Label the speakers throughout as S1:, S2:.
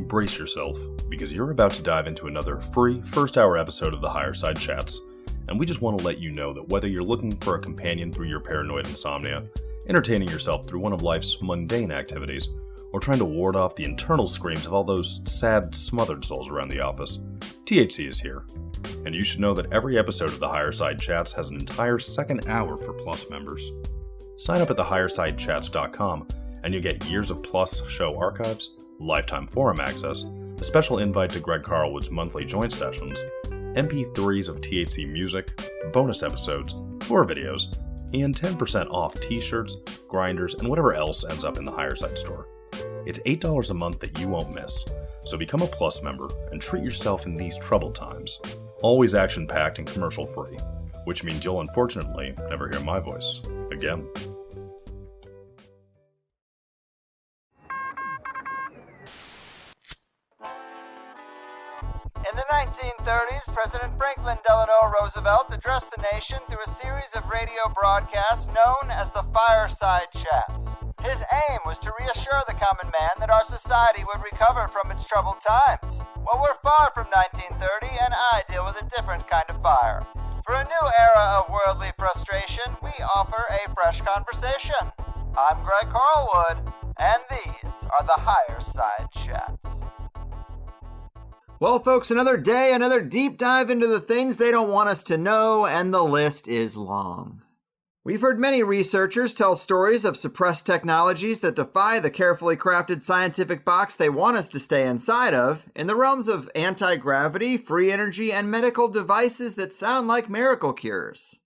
S1: brace yourself, because you're about to dive into another free first-hour episode of the Higher Side Chats, and we just want to let you know that whether you're looking for a companion through your paranoid insomnia, entertaining yourself through one of life's mundane activities, or trying to ward off the internal screams of all those sad, smothered souls around the office, THC is here. And you should know that every episode of the Higher Side Chats has an entire second hour for Plus members. Sign up at thehighersidechats.com and you'll get years of Plus show archives, lifetime forum access, a special invite to Greg Carlwood's monthly joint sessions, MP3s of THC music, bonus episodes, tour videos, and 10% off t-shirts, grinders, and whatever else ends up in the Higher Side store. It's $8 a month that you won't miss, so become a Plus member and treat yourself in these troubled times. Always action-packed and commercial-free, which means you'll unfortunately never hear my voice again.
S2: In the 1930s, President Franklin Delano Roosevelt addressed the nation through a series of radio broadcasts known as the Fireside Chats. His aim was to reassure the common man that our society would recover from its troubled times. Well, we're far from 1930, and I deal with a different kind of fire. For a new era of worldly frustration, we offer a fresh conversation. I'm Greg Carlwood, and these are the Higher Side Chats. Well, folks, another day, another deep dive into the things they don't want us to know, and the list is long. We've heard many researchers tell stories of suppressed technologies that defy the carefully crafted scientific box they want us to stay inside of, in the realms of anti-gravity, free energy, and medical devices that sound like miracle cures.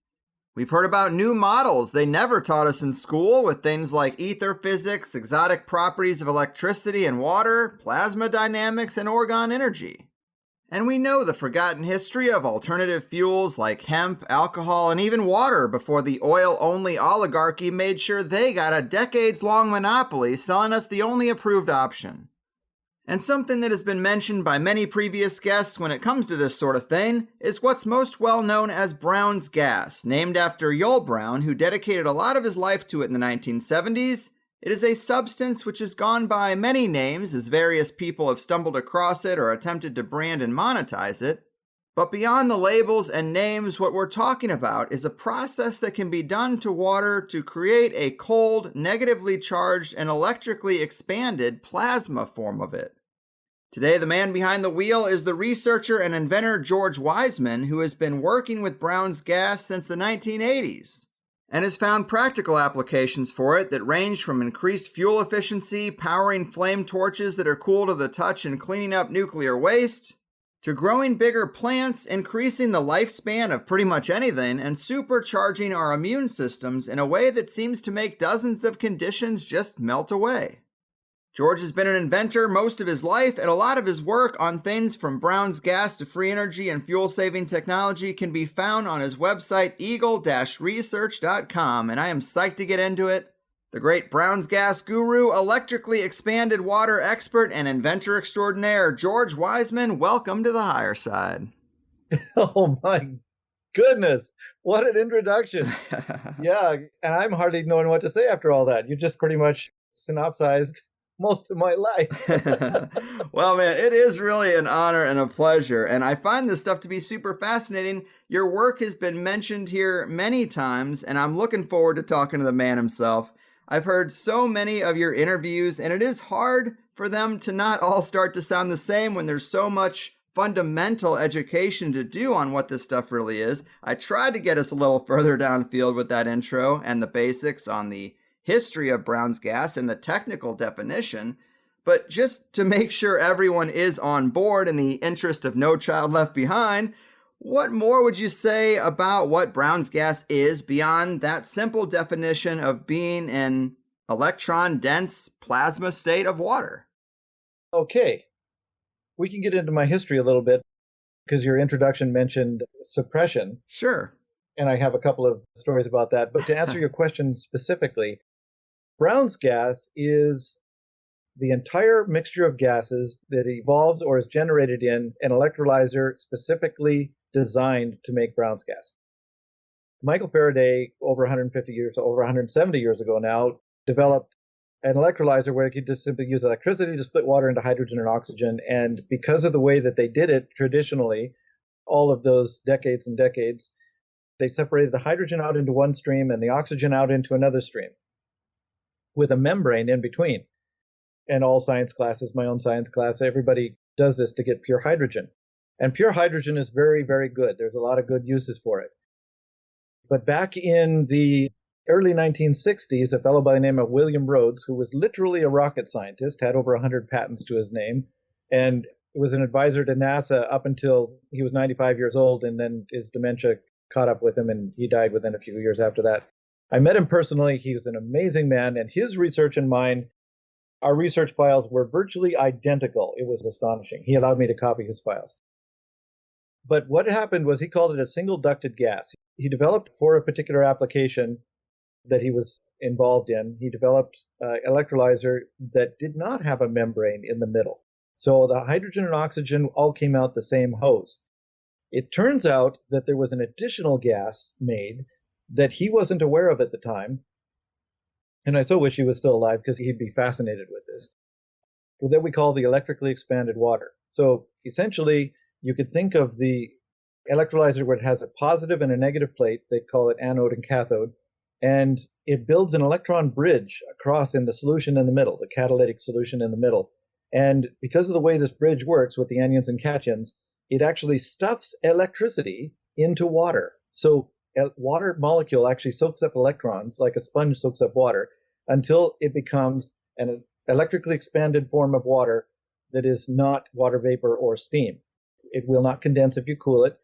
S2: We've heard about new models they never taught us in school, with things like ether physics, exotic properties of electricity and water, plasma dynamics, and orgone energy. And we know the forgotten history of alternative fuels like hemp, alcohol, and even water before the oil-only oligarchy made sure they got a decades-long monopoly selling us the only approved option. And something that has been mentioned by many previous guests when it comes to this sort of thing is what's most well known as Brown's gas, named after Yul Brown, who dedicated a lot of his life to it in the 1970s. It is a substance which has gone by many names as various people have stumbled across it or attempted to brand and monetize it. But beyond the labels and names, what we're talking about is a process that can be done to water to create a cold, negatively charged, and electrically expanded plasma form of it. Today, the man behind the wheel is the researcher and inventor George Wiseman, who has been working with Brown's gas since the 1980s. And has found practical applications for it that range from increased fuel efficiency, powering flame torches that are cool to the touch and cleaning up nuclear waste, to growing bigger plants, increasing the lifespan of pretty much anything, and supercharging our immune systems in a way that seems to make dozens of conditions just melt away. George has been an inventor most of his life, and a lot of his work on things from Brown's gas to free energy and fuel-saving technology can be found on his website, eagle-research.com, and I am psyched to get into it. The great Brown's gas guru, electrically expanded water expert, and inventor extraordinaire, George Wiseman, welcome to the Higher Side.
S3: Oh my goodness, what an introduction. Yeah, and I'm hardly knowing what to say after all that. You just pretty much synopsized most of my life.
S2: Well, man, it is really an honor and a pleasure, and I find this stuff to be super fascinating. Your work has been mentioned here many times, and I'm looking forward to talking to the man himself. I've heard so many of your interviews, and it is hard for them to not all start to sound the same when there's so much fundamental education to do on what this stuff really is. I tried to get us a little further downfield with that intro and the basics on the history of Brown's gas and the technical definition, but just to make sure everyone is on board in the interest of no child left behind, what more would you say about what Brown's gas is beyond that simple definition of being an electron-dense plasma state of water?
S3: Okay, we can get into my history a little bit because your introduction mentioned suppression.
S2: Sure.
S3: And I have a couple of stories about that. But to answer your question specifically, Brown's gas is the entire mixture of gases that evolves or is generated in an electrolyzer specifically designed to make Brown's gas. Michael Faraday, over 150 years, over 170 years ago now, developed an electrolyzer where you could just simply use electricity to split water into hydrogen and oxygen. And because of the way that they did it traditionally, all of those decades and decades, they separated the hydrogen out into one stream and the oxygen out into another stream with a membrane in between. And all science classes, my own science class, everybody does this to get pure hydrogen. And pure hydrogen is very, very good. There's a lot of good uses for it. But back in the early 1960s, a fellow by the name of William Rhodes, who was literally a rocket scientist, had over 100 patents to his name, and was an advisor to NASA up until he was 95 years old, and then his dementia caught up with him, and he died within a few years after that. I met him personally. He was an amazing man, and his research and mine, our research files were virtually identical. It was astonishing. He allowed me to copy his files. But what happened was he called it a single ducted gas. He developed for a particular application that he was involved in, he developed an electrolyzer that did not have a membrane in the middle. So the hydrogen and oxygen all came out the same hose. It turns out that there was an additional gas made that he wasn't aware of at the time. And I so wish he was still alive because he'd be fascinated with this. That we call the electrically expanded water. So essentially, you could think of the electrolyzer where it has a positive and a negative plate. They call it anode and cathode. And it builds an electron bridge across in the solution in the middle, the catalytic solution in the middle. And because of the way this bridge works with the anions and cations, it actually stuffs electricity into water. So a water molecule actually soaks up electrons like a sponge soaks up water until it becomes an electrically expanded form of water that is not water vapor or steam. It will not condense if you cool it.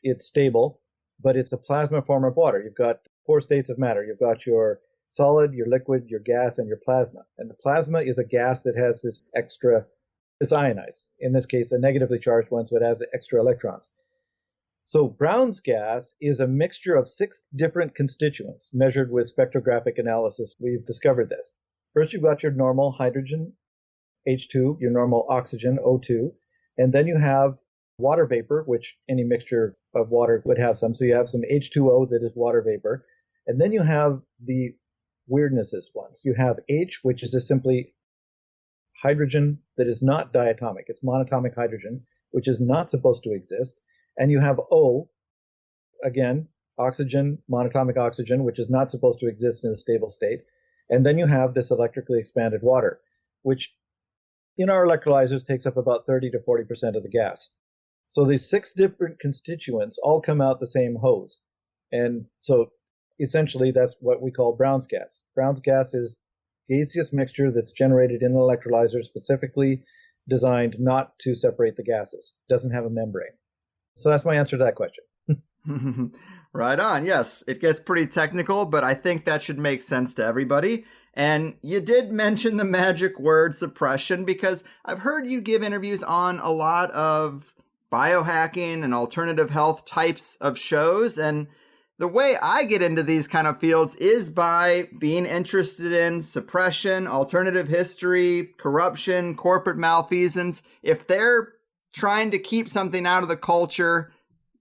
S3: It's stable, but it's a plasma form of water. You've got 4 states of matter. You've got your solid, your liquid, your gas, and your plasma. And the plasma is a gas that has this extra, it's ionized. In this case, a negatively charged one, so it has extra electrons. So Brown's gas is a mixture of 6 different constituents measured with spectrographic analysis. We've discovered this. First, you've got your normal hydrogen, H2, your normal oxygen, O2, and then you have water vapor, which any mixture of water would have some. So you have some H2O that is water vapor. And then you have the weirdnesses ones. You have H, which is just simply hydrogen that is not diatomic. It's monatomic hydrogen, which is not supposed to exist. And you have O, again, oxygen, monatomic oxygen, which is not supposed to exist in a stable state. And then you have this electrically expanded water, which in our electrolyzers takes up about 30 to 40% of the gas. So these 6 different constituents all come out the same hose. And so essentially that's what we call Brown's gas. Brown's gas is gaseous mixture that's generated in an electrolyzer specifically designed not to separate the gases. Doesn't have a membrane. So that's my answer to that question.
S2: Right on. Yes, it gets pretty technical, but I think that should make sense to everybody. And you did mention the magic word suppression because I've heard you give interviews on a lot of biohacking and alternative health types of shows. And the way I get into these kind of fields is by being interested in suppression, alternative history, corruption, corporate malfeasance. If they're trying to keep something out of the culture,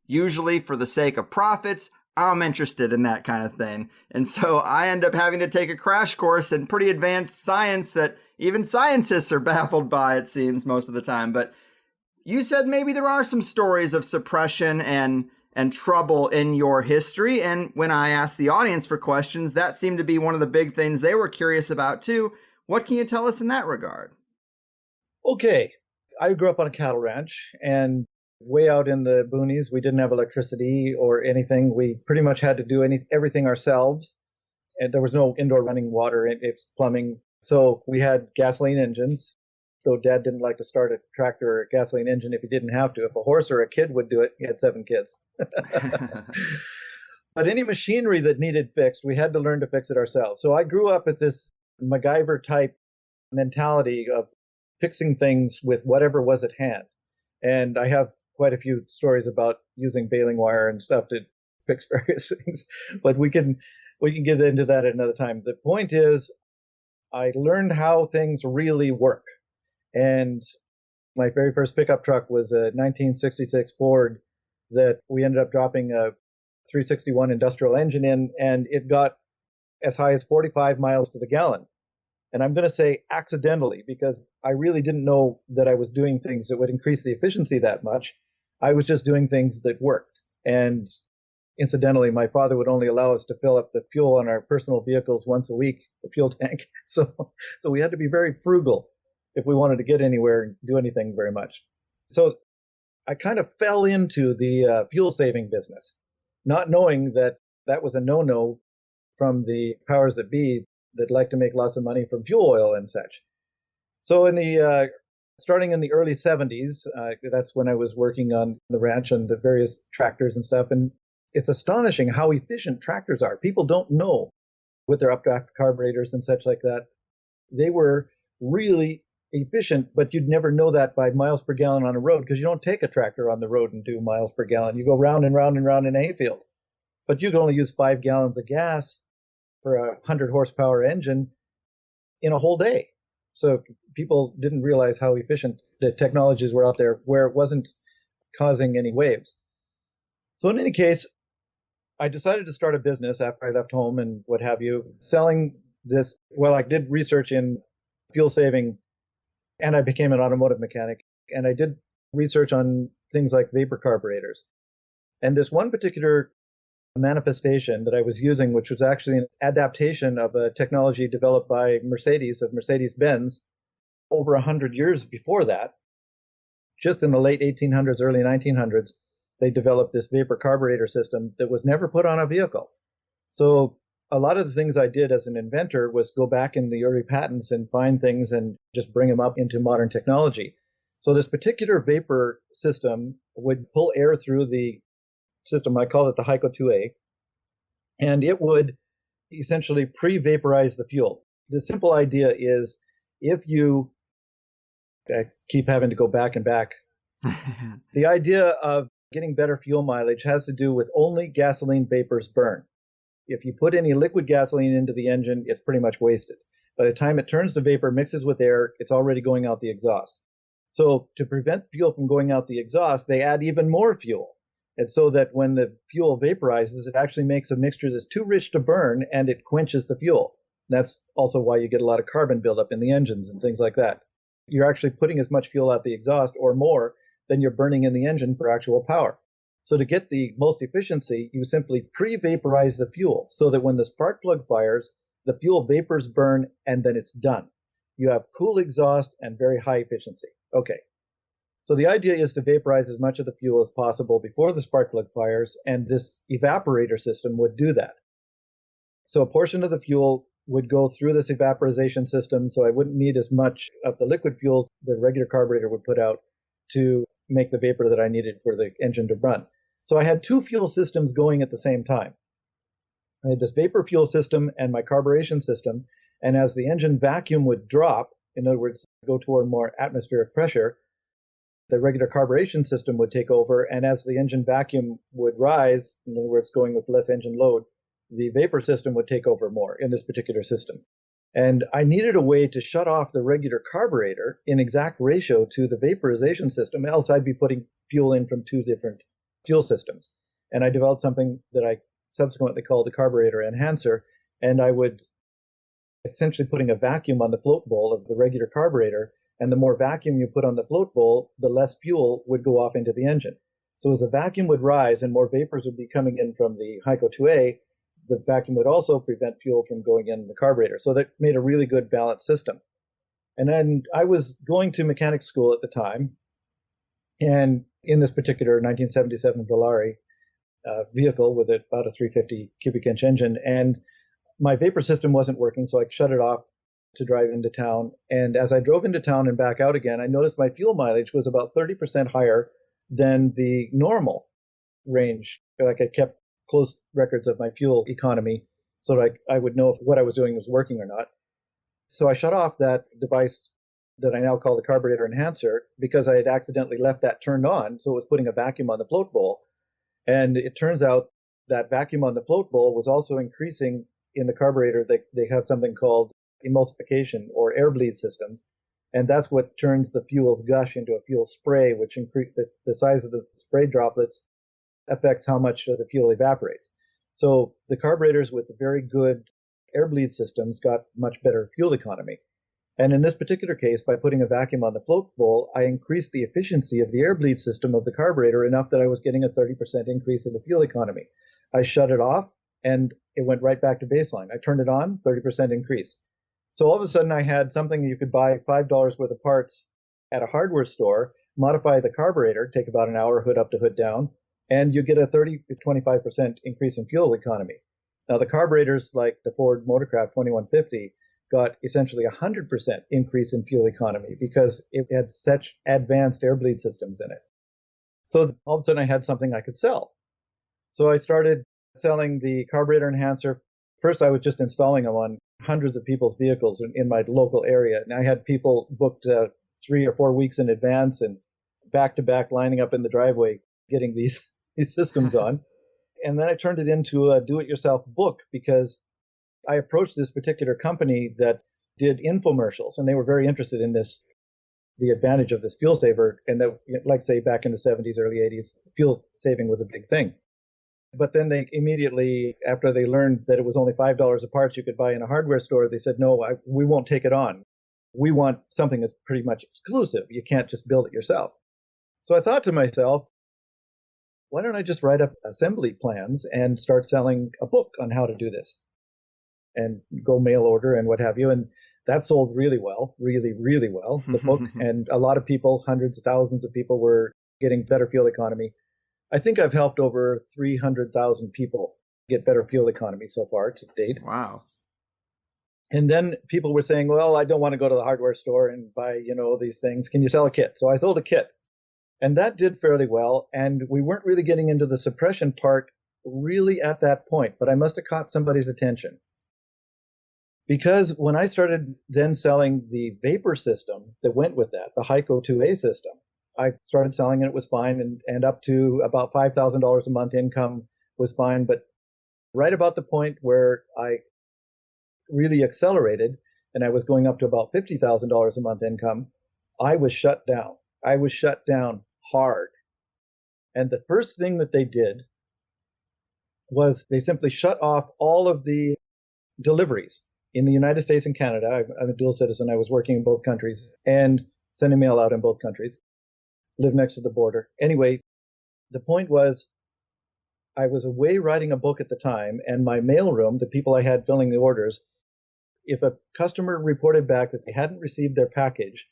S2: usually for the sake of profits, I'm interested in that kind of thing. And so I end up having to take a crash course in pretty advanced science that even scientists are baffled by, it seems, most of the time. But you said maybe there are some stories of suppression and trouble in your history. And when I asked the audience for questions, that seemed to be one of the big things they were curious about too. What can you tell us in that regard?
S3: Okay. I grew up on a cattle ranch, and way out in the boonies, we didn't have electricity or anything. We pretty much had to do everything ourselves. And there was no indoor running water, it's plumbing. So we had gasoline engines. Though Dad didn't like to start a tractor or a gasoline engine if he didn't have to. If a horse or a kid would do it, he had 7 kids. But any machinery that needed fixed, we had to learn to fix it ourselves. So I grew up with this MacGyver type mentality of fixing things with whatever was at hand. And I have quite a few stories about using baling wire and stuff to fix various things, but we can get into that at another time. The point is, I learned how things really work. And my very first pickup truck was a 1966 Ford that we ended up dropping a 361 industrial engine in, and it got as high as 45 miles to the gallon. And I'm going to say accidentally, because I really didn't know that I was doing things that would increase the efficiency that much. I was just doing things that worked. And incidentally, my father would only allow us to fill up the fuel on our personal vehicles once a week, the fuel tank. So we had to be very frugal if we wanted to get anywhere and do anything very much. So I kind of fell into the fuel saving business, not knowing that that was a no-no from the powers that be that like to make lots of money from fuel oil and such. So starting in the early 70s, that's when I was working on the ranch and the various tractors and stuff. And it's astonishing how efficient tractors are. People don't know with their updraft carburetors and such like that. They were really efficient, but you'd never know that by miles per gallon on a road, because you don't take a tractor on the road and do miles per gallon. You go round and round and round in a hayfield. But you can only use 5 gallons of gas for a 100 horsepower engine in a whole day. So people didn't realize how efficient the technologies were out there where it wasn't causing any waves. So in any case, I decided to start a business after I left home and what have you, selling this. Well, I did research in fuel saving, and I became an automotive mechanic. And I did research on things like vapor carburetors. And this one particular manifestation that I was using, which was actually an adaptation of a technology developed by Mercedes, of Mercedes-Benz, over 100 years before that. Just in the late 1800s, early 1900s, they developed this vapor carburetor system that was never put on a vehicle. So a lot of the things I did as an inventor was go back in the early patents and find things and just bring them up into modern technology. So this particular vapor system would pull air through the system. I call it the HYCO 2A, and it would essentially pre-vaporize the fuel. The simple idea is, if you, I keep having to go back and back, the idea of getting better fuel mileage has to do with only gasoline vapors burn. If you put any liquid gasoline into the engine, it's pretty much wasted. By the time it turns to vapor, mixes with air, it's already going out the exhaust. So to prevent fuel from going out the exhaust, they add even more fuel. And so that when the fuel vaporizes, it actually makes a mixture that's too rich to burn, and it quenches the fuel. And that's also why you get a lot of carbon buildup in the engines and things like that. You're actually putting as much fuel out the exhaust or more than you're burning in the engine for actual power. So to get the most efficiency, you simply pre-vaporize the fuel so that when the spark plug fires, the fuel vapors burn and then it's done. You have cool exhaust and very high efficiency. Okay. So the idea is to vaporize as much of the fuel as possible before the spark plug fires, and this evaporator system would do that. So a portion of the fuel would go through this evaporization system, so I wouldn't need as much of the liquid fuel the regular carburetor would put out to make the vapor that I needed for the engine to run. So I had two fuel systems going at the same time. I had this vapor fuel system and my carburation system, and as the engine vacuum would drop, in other words, go toward more atmospheric pressure, the regular carburation system would take over, and as the engine vacuum would rise, in other words, going with less engine load, the vapor system would take over more in this particular system. And I needed a way to shut off the regular carburetor in exact ratio to the vaporization system, else I'd be putting fuel in from two different fuel systems. And I developed something that I subsequently called the carburetor enhancer, and I would essentially putting a vacuum on the float bowl of the regular carburetor, and the more vacuum you put on the float bowl, the less fuel would go off into the engine. So as the vacuum would rise and more vapors would be coming in from the HYCO 2A, the vacuum would also prevent fuel from going in the carburetor. So that made a really good balanced system. And then I was going to mechanic school at the time, and in this particular 1977 Volare vehicle with about a 350 cubic inch engine, and my vapor system wasn't working, so I shut it off to drive into town. And as I drove into town and back out again, I noticed my fuel mileage was about 30% higher than the normal range. Like, I kept close records of my fuel economy so that I would know if what I was doing was working or not. So I shut off that device that I now call the carburetor enhancer, because I had accidentally left that turned on, so it was putting a vacuum on the float bowl. And it turns out that vacuum on the float bowl was also increasing in the carburetor. They have something called emulsification or air bleed systems, and that's what turns the fuel's gush into a fuel spray, which increase the size of the spray droplets affects how much of the fuel evaporates. So the carburetors with very good air bleed systems got much better fuel economy. And in this particular case, by putting a vacuum on the float bowl, I increased the efficiency of the air bleed system of the carburetor enough that I was getting a 30% increase in the fuel economy. I shut it off and it went right back to baseline. I turned it on, 30% increase. So all of a sudden I had something you could buy $5 worth of parts at a hardware store, modify the carburetor, take about an hour, hood up to hood down, and you get a 30 to 25% increase in fuel economy. Now the carburetors like the Ford Motorcraft 2150 got essentially 100% increase in fuel economy because it had such advanced air bleed systems in it. So all of a sudden I had something I could sell. So I started selling the carburetor enhancer. First I was just installing them on hundreds of people's vehicles in my local area. And I had people booked 3 or 4 weeks in advance and back to back lining up in the driveway getting these systems on. And then I turned it into a do-it-yourself book because I approached this particular company that did infomercials, and they were very interested in this, the advantage of this fuel saver. And that, like say back in the 70s, early 80s, fuel saving was a big thing. But then they immediately, after they learned that it was only $5 a parts you could buy in a hardware store, they said, no, we won't take it on. We want something that's pretty much exclusive. You can't just build it yourself. So I thought to myself, why don't I just write up assembly plans and start selling a book on how to do this and go mail order and what have you. And that sold really well, really, really well, the book. And a lot of people, hundreds of thousands of people were getting better fuel economy. I think I've helped over 300,000 people get better fuel economy so far to date.
S2: Wow.
S3: And then people were saying, well, I don't want to go to the hardware store and buy, these things. Can you sell a kit? So I sold a kit. And that did fairly well. And we weren't really getting into the suppression part really at that point, but I must have caught somebody's attention. Because when I started then selling the vapor system that went with that, the Hyco 2A system, I started selling and it was fine, and up to about $5,000 a month income was fine. But right about the point where I really accelerated and I was going up to about $50,000 a month income, I was shut down. I was shut down hard. And the first thing that they did was they simply shut off all of the deliveries in the United States and Canada. I'm a dual citizen. I was working in both countries and sending mail out in both countries. Live next to the border. Anyway, the point was I was away writing a book at the time, and my mailroom, the people I had filling the orders, if a customer reported back that they hadn't received their package,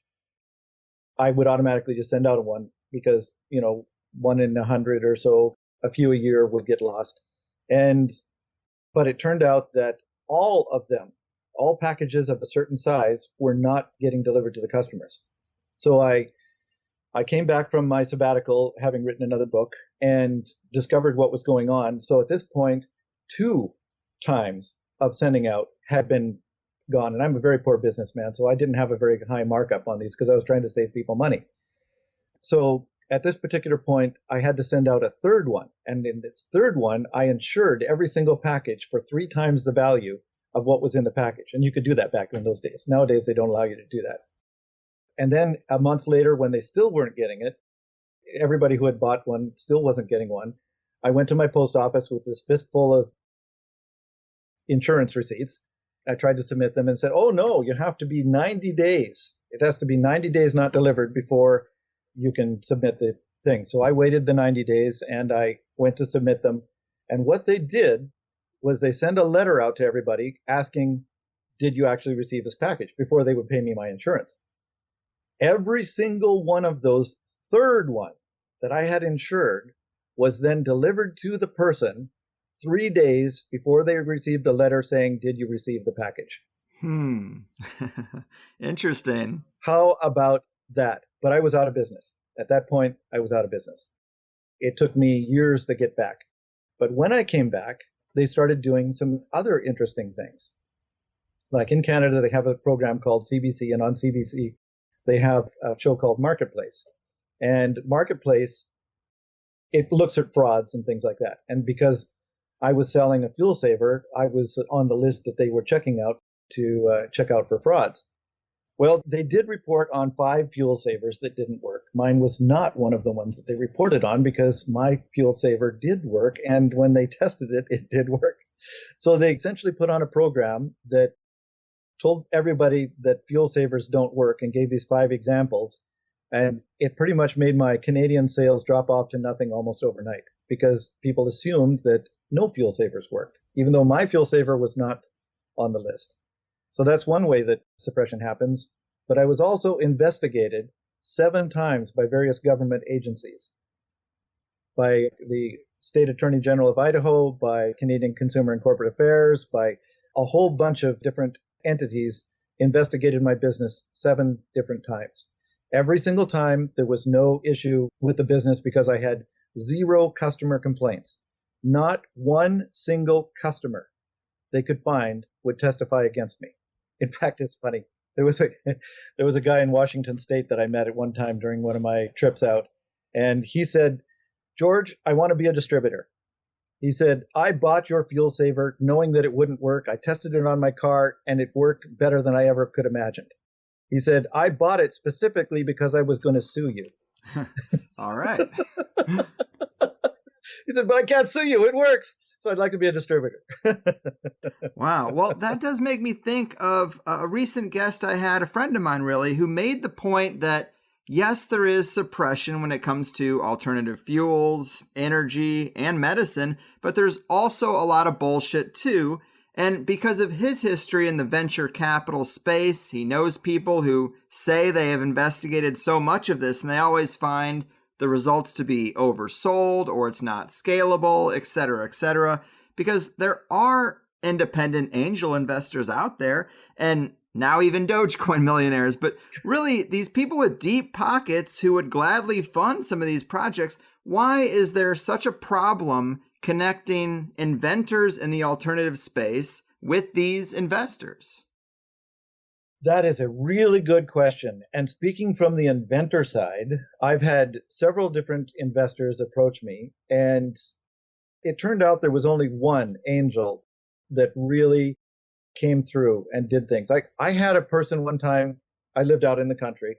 S3: I would automatically just send out one because, 1 in 100 or so, a few a year would get lost. But it turned out that all of them, all packages of a certain size, were not getting delivered to the customers. So I came back from my sabbatical, having written another book, and discovered what was going on. So at this point, 2 times of sending out had been gone. And I'm a very poor businessman, so I didn't have a very high markup on these because I was trying to save people money. So at this particular point, I had to send out a third one. And in this third one, I insured every single package for 3 times the value of what was in the package. And you could do that back in those days. Nowadays, they don't allow you to do that. And then a month later, when they still weren't getting it, everybody who had bought one still wasn't getting one. I went to my post office with this fistful of insurance receipts. I tried to submit them and said, oh, no, you have to be 90 days. It has to be 90 days not delivered before you can submit the thing. So I waited the 90 days and I went to submit them. And what they did was they sent a letter out to everybody asking, did you actually receive this package, before they would pay me my insurance. Every single one of those third one that I had insured was then delivered to the person 3 days before they received the letter saying, did you receive the package?
S2: Interesting.
S3: How about that? But I was out of business. At that point, I was out of business. It took me years to get back. But when I came back, they started doing some other interesting things. Like in Canada, they have a program called CBC, and on CBC, they have a show called Marketplace. And Marketplace, it looks at frauds and things like that. And because I was selling a fuel saver, I was on the list that they were checking out to check out for frauds. Well, they did report on 5 fuel savers that didn't work. Mine was not one of the ones that they reported on because my fuel saver did work. And when they tested it, it did work. So they essentially put on a program that told everybody that fuel savers don't work and gave these 5 examples. And it pretty much made my Canadian sales drop off to nothing almost overnight because people assumed that no fuel savers worked, even though my fuel saver was not on the list. So that's one way that suppression happens. But I was also investigated 7 times by various government agencies, by the State Attorney General of Idaho, by Canadian Consumer and Corporate Affairs, by a whole bunch of different entities investigated my business 7 different times. Every single time there was no issue with the business because I had 0 customer complaints. Not one single customer they could find would testify against me. In fact, it's funny. There was a guy in Washington State that I met at one time during one of my trips out, and he said, "George, I want to be a distributor." He said, "I bought your fuel saver knowing that it wouldn't work. I tested it on my car, and it worked better than I ever could imagine." He said, "I bought it specifically because I was going to sue you."
S2: All right.
S3: He said, "But I can't sue you. It works. So I'd like to be a distributor."
S2: Wow. Well, that does make me think of a recent guest I had, a friend of mine really, who made the point that yes, there is suppression when it comes to alternative fuels, energy, and medicine, but there's also a lot of bullshit too. And because of his history in the venture capital space, he knows people who say they have investigated so much of this and they always find the results to be oversold or it's not scalable, et cetera, because there are independent angel investors out there and now even Dogecoin millionaires. But really, these people with deep pockets who would gladly fund some of these projects, why is there such a problem connecting inventors in the alternative space with these investors?
S3: That is a really good question. And speaking from the inventor side, I've had several different investors approach me, and it turned out there was only one angel that really came through and did things. Like I had a person one time, I lived out in the country,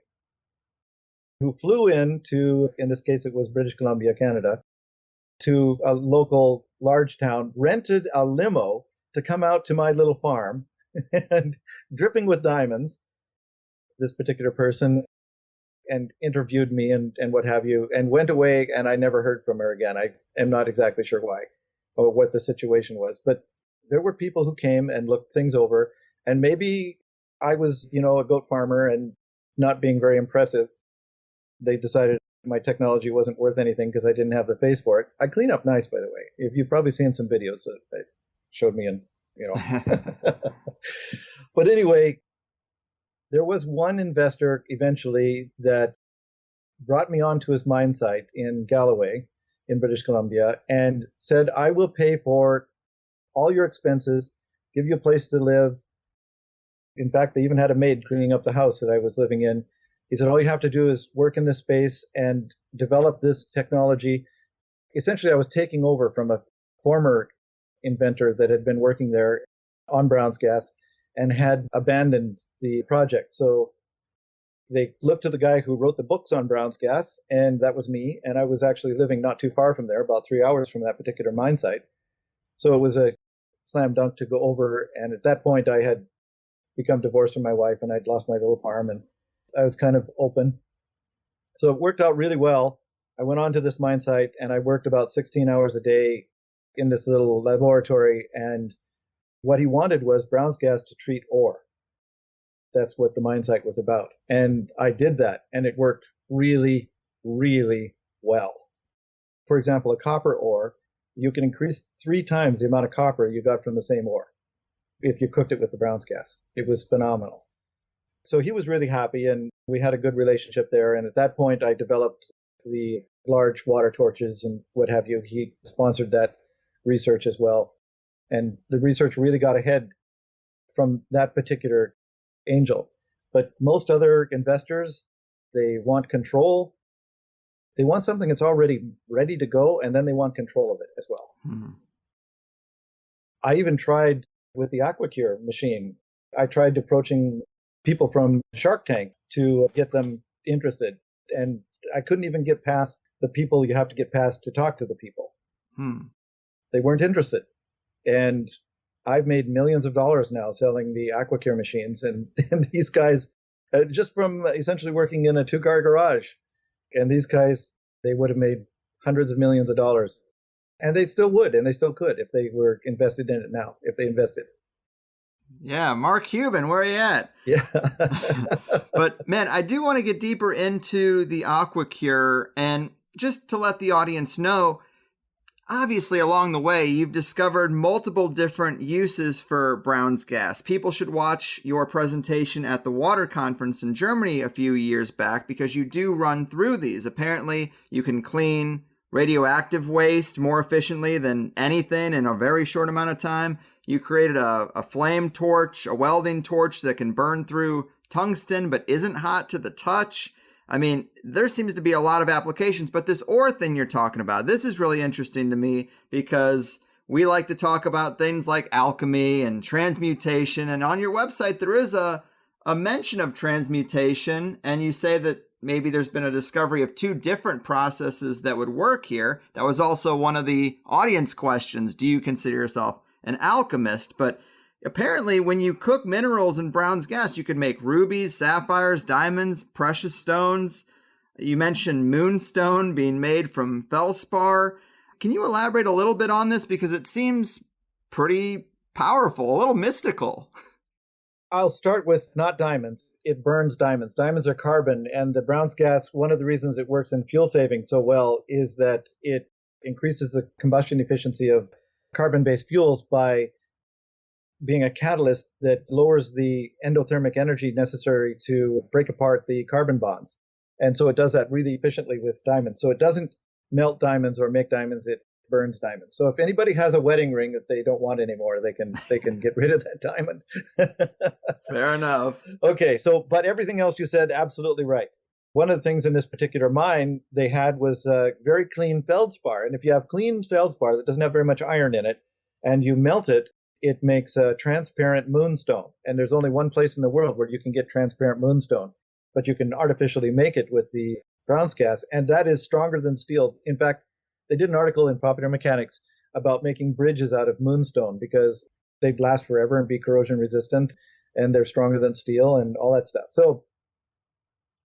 S3: who flew in this case it was British Columbia, Canada, to a local large town, rented a limo to come out to my little farm and dripping with diamonds, this particular person, and interviewed me and what have you, and went away, and I never heard from her again. I am not exactly sure why or what the situation was, but there were people who came and looked things over, and maybe I was, a goat farmer and not being very impressive. They decided my technology wasn't worth anything because I didn't have the face for it. I clean up nice, by the way. If you've probably seen some videos that showed me in, But anyway, there was one investor eventually that brought me onto his mine site in Galloway in British Columbia and said, "I will pay for all your expenses, give you a place to live." In fact, they even had a maid cleaning up the house that I was living in. He said, "All you have to do is work in this space and develop this technology." Essentially, I was taking over from a former inventor that had been working there on Brown's gas and had abandoned the project. So they looked to the guy who wrote the books on Brown's gas, and that was me. And I was actually living not too far from there, about 3 hours from that particular mine site. So it was a slam dunk to go over. And at that point, I had become divorced from my wife, and I'd lost my little farm, and I was kind of open. So it worked out really well. I went on to this mine site, and I worked about 16 hours a day in this little laboratory. And what he wanted was Brown's gas to treat ore. That's what the mine site was about. And I did that, and it worked really, really well. For example, a copper ore, you can increase 3 times the amount of copper you got from the same ore if you cooked it with the Brown's gas. It was phenomenal. So he was really happy, and we had a good relationship there. And at that point, I developed the large water torches and what have you. He sponsored that research as well. And the research really got ahead from that particular angel. But most other investors, they want control. They want something that's already ready to go, and then they want control of it as well. Mm-hmm. I even tried with the AquaCure machine. I tried approaching people from Shark Tank to get them interested. And I couldn't even get past the people you have to get past to talk to the people. They weren't interested. And I've made millions of dollars now selling the AquaCure machines. And these guys, just from essentially working in a 2-car garage, and these guys, they would have made hundreds of millions of dollars. And they still would, and they still could if they were invested in it now, if they invested.
S2: Yeah, Mark Cuban, where are you at?
S3: Yeah.
S2: But man, I do want to get deeper into the AquaCure, and just to let the audience know, obviously along the way, you've discovered multiple different uses for Brown's gas. People should watch your presentation at the water conference in Germany a few years back, because you do run through these. Apparently, you can clean radioactive waste more efficiently than anything in a very short amount of time. You created a flame torch, a welding torch that can burn through tungsten but isn't hot to the touch. I mean, there seems to be a lot of applications, but this ore thing you're talking about, this is really interesting to me, because we like to talk about things like alchemy and transmutation. And on your website, there is a mention of transmutation, and you say that maybe there's been a discovery of 2 different processes that would work here. That was also one of the audience questions. Do you consider yourself an alchemist? But apparently when you cook minerals in Brown's gas, you can make rubies, sapphires, diamonds, precious stones. You mentioned moonstone being made from feldspar. Can you elaborate a little bit on this? Because it seems pretty powerful, a little mystical.
S3: I'll start with not diamonds. It burns diamonds. Diamonds are carbon, and the Brown's gas, one of the reasons it works in fuel saving so well is that it increases the combustion efficiency of carbon-based fuels by being a catalyst that lowers the endothermic energy necessary to break apart the carbon bonds. And so it does that really efficiently with diamonds. So it doesn't melt diamonds or make diamonds, it burns diamonds. So if anybody has a wedding ring that they don't want anymore, they can get rid of that diamond.
S2: Fair enough.
S3: Okay, but everything else you said, absolutely right. One of the things in this particular mine they had was very clean feldspar. And if you have clean feldspar that doesn't have very much iron in it, and you melt it, it makes a transparent moonstone. And there's only one place in the world where you can get transparent moonstone, but you can artificially make it with the Brown's gas, and that is stronger than steel. In fact, they did an article in Popular Mechanics about making bridges out of moonstone because they'd last forever and be corrosion resistant, and they're stronger than steel and all that stuff. So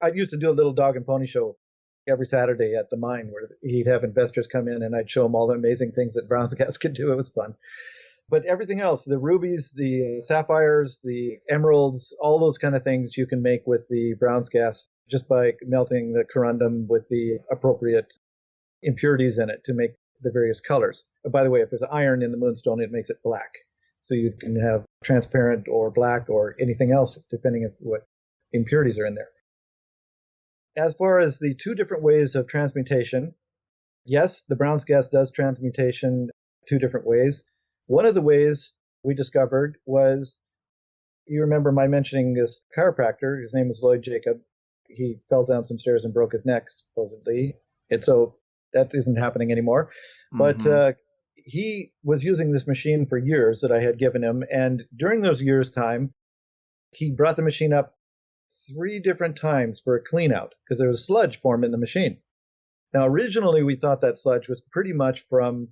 S3: I used to do a little dog and pony show every Saturday at the mine where he'd have investors come in and I'd show them all the amazing things that Brown's gas could do. It was fun. But everything else, the rubies, the sapphires, the emeralds, all those kind of things you can make with the Brown's gas just by melting the corundum with the appropriate impurities in it to make the various colors. By the way, if there's iron in the moonstone, it makes it black. So you can have transparent or black or anything else, depending on what impurities are in there. As far as the 2 different ways of transmutation, yes, the Brown's gas does transmutation 2 different ways. One of the ways we discovered was, you remember my mentioning this chiropractor, his name is Lloyd Jacob. He fell down some stairs and broke his neck, supposedly. And so that isn't happening anymore. Mm-hmm. But he was using this machine for years that I had given him. And during those years' time, he brought the machine up 3 different times for a clean out because there was sludge formed in the machine. Now, originally, we thought that sludge was pretty much from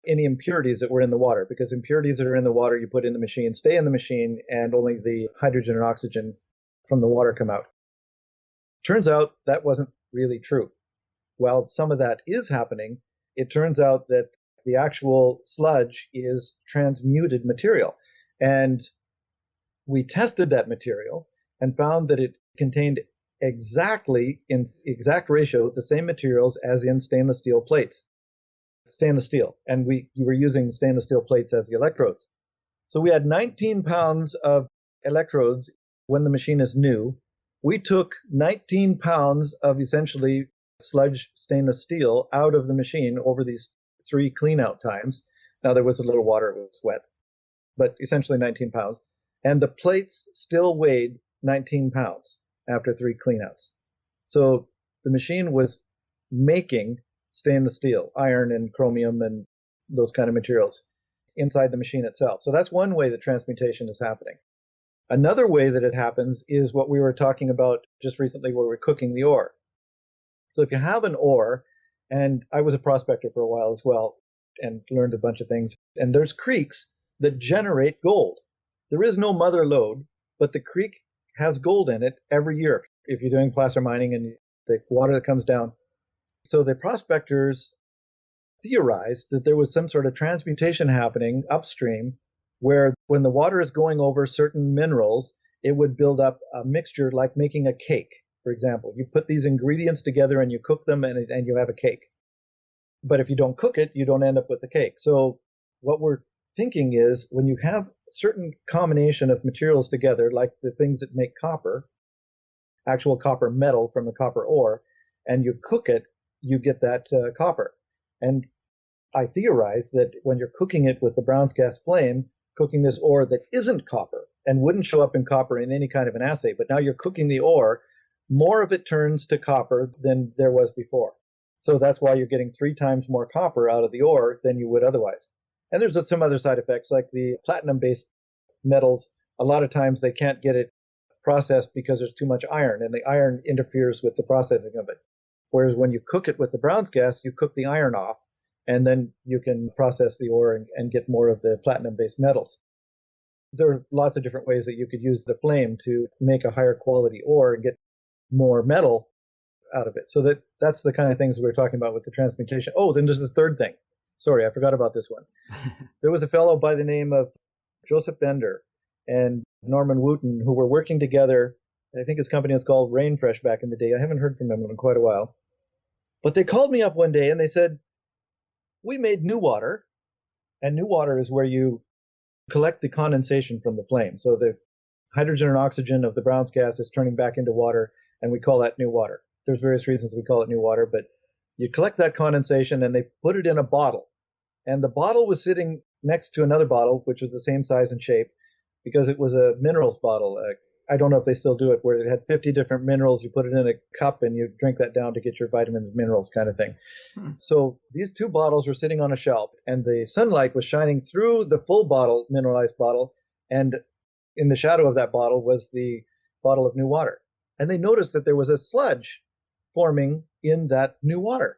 S3: any impurities that were in the water, because impurities that are in the water you put in the machine stay in the machine, and only the hydrogen and oxygen from the water come out. Turns out that wasn't really true. While some of that is happening, it turns out that the actual sludge is transmuted material. And we tested that material and found that it contained exactly, in exact ratio, the same materials as in stainless steel plates. Stainless steel. And we were using stainless steel plates as the electrodes. So we had 19 pounds of electrodes when the machine is new. We took 19 pounds of essentially sludge stainless steel out of the machine over these 3 clean out times. Now there was a little water, it was wet, but essentially 19 pounds. And the plates still weighed 19 pounds after 3 clean outs. So the machine was making stainless steel, iron and chromium and those kind of materials inside the machine itself. So that's one way that transmutation is happening. Another way that it happens is what we were talking about just recently where we're cooking the ore. So if you have an ore, and I was a prospector for a while as well and learned a bunch of things, and there's creeks that generate gold. There is no mother lode, but the creek has gold in it every year if you're doing placer mining and the water that comes down. So the prospectors theorized that there was some sort of transmutation happening upstream where when the water is going over certain minerals, it would build up a mixture like making a cake, for example. You put these ingredients together and you cook them and you have a cake. But if you don't cook it, you don't end up with the cake. So what we're thinking is when you have a certain combination of materials together, like the things that make copper, actual copper metal from the copper ore, and you cook it, you get that copper. And I theorize that when you're cooking it with the Brown's gas flame, cooking this ore that isn't copper and wouldn't show up in copper in any kind of an assay, but now you're cooking the ore, more of it turns to copper than there was before. So that's why you're getting 3 times more copper out of the ore than you would otherwise. And there's some other side effects, like the platinum-based metals. A lot of times they can't get it processed because there's too much iron, and the iron interferes with the processing of it. Whereas when you cook it with the Brown's gas, you cook the iron off, and then you can process the ore and get more of the platinum-based metals. There are lots of different ways that you could use the flame to make a higher quality ore and get more metal out of it. So that's the kind of things we were talking about with the transmutation. Oh, then there's this third thing. Sorry, I forgot about this one. There was a fellow by the name of Joseph Bender and Norman Wooten who were working together. I think his company was called Rainfresh back in the day. I haven't heard from him in quite a while. But they called me up one day and they said, we made new water, and new water is where you collect the condensation from the flame. So the hydrogen and oxygen of the Brown's gas is turning back into water, and we call that new water. There's various reasons we call it new water, but you collect that condensation and they put it in a bottle. And the bottle was sitting next to another bottle, which was the same size and shape, because it was a minerals bottle. I don't know if they still do it, where it had 50 different minerals. You put it in a cup and you drink that down to get your vitamins and minerals kind of thing. So these 2 bottles were sitting on a shelf, and the sunlight was shining through the full bottle, mineralized bottle, and in the shadow of that bottle was the bottle of new water. And they noticed that there was a sludge forming in that new water.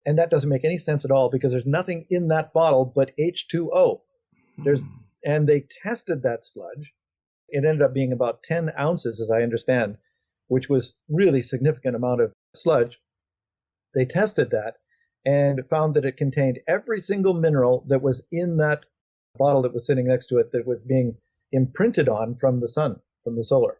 S3: And that doesn't make any sense at all because there's nothing in that bottle but H2O. And they tested that sludge. It ended up being about 10 ounces, as I understand, which was really significant amount of sludge. They tested that and found that it contained every single mineral that was in that bottle that was sitting next to it that was being imprinted on from the sun, from the solar.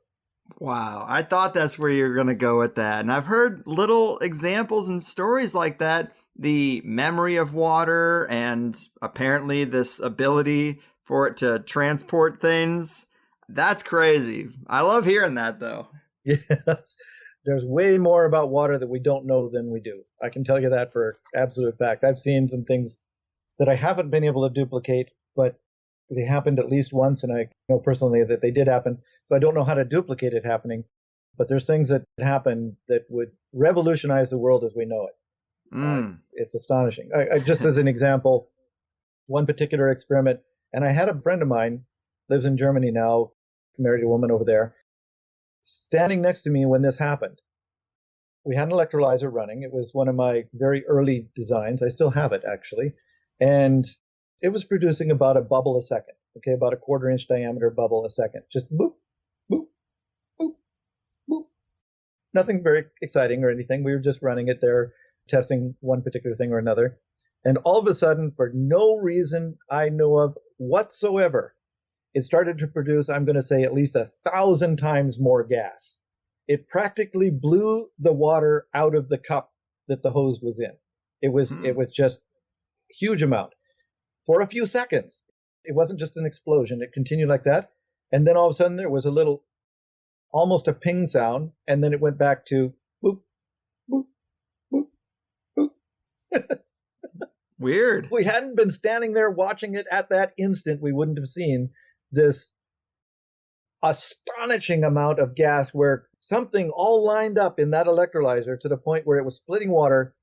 S2: Wow, I thought that's where you're going to go with that. And I've heard little examples and stories like that. The memory of water and apparently this ability for it to transport things. That's crazy. I love hearing that, though.
S3: Yes. There's way more about water that we don't know than we do. I can tell you that for absolute fact. I've seen some things that I haven't been able to duplicate, but they happened at least once, and I know personally that they did happen. So I don't know how to duplicate it happening, but there's things that happen that would revolutionize the world as we know it. It's astonishing. I just as an example, one particular experiment, and I had a friend of mine, lives in Germany now, married a woman over there, standing next to me when this happened. We had an electrolyzer running. It was one of my very early designs. I still have it, actually. And it was producing about a bubble a second, okay, about a 1/4-inch diameter bubble a second. Just boop, boop, boop, boop. Nothing very exciting or anything. We were just running it there, testing one particular thing or another. And all of a sudden, for no reason I know of whatsoever, it started to produce, I'm going to say, at least 1,000 times more gas. It practically blew the water out of the cup that the hose was in. It was just a huge amount. For a few seconds. It wasn't just an explosion. It continued like that. And then all of a sudden there was a little, almost a ping sound. And then it went back to boop, boop, boop, boop.
S2: Weird.
S3: If we hadn't been standing there watching it at that instant, we wouldn't have seen this astonishing amount of gas where something all lined up in that electrolyzer to the point where it was splitting water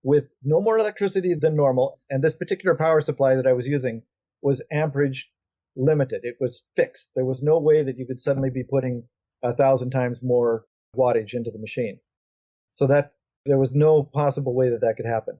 S3: with no more electricity than normal. And this particular power supply that I was using was amperage limited. It was fixed. There was no way that you could suddenly be putting 1,000 times more wattage into the machine. So that there was no possible way that that could happen.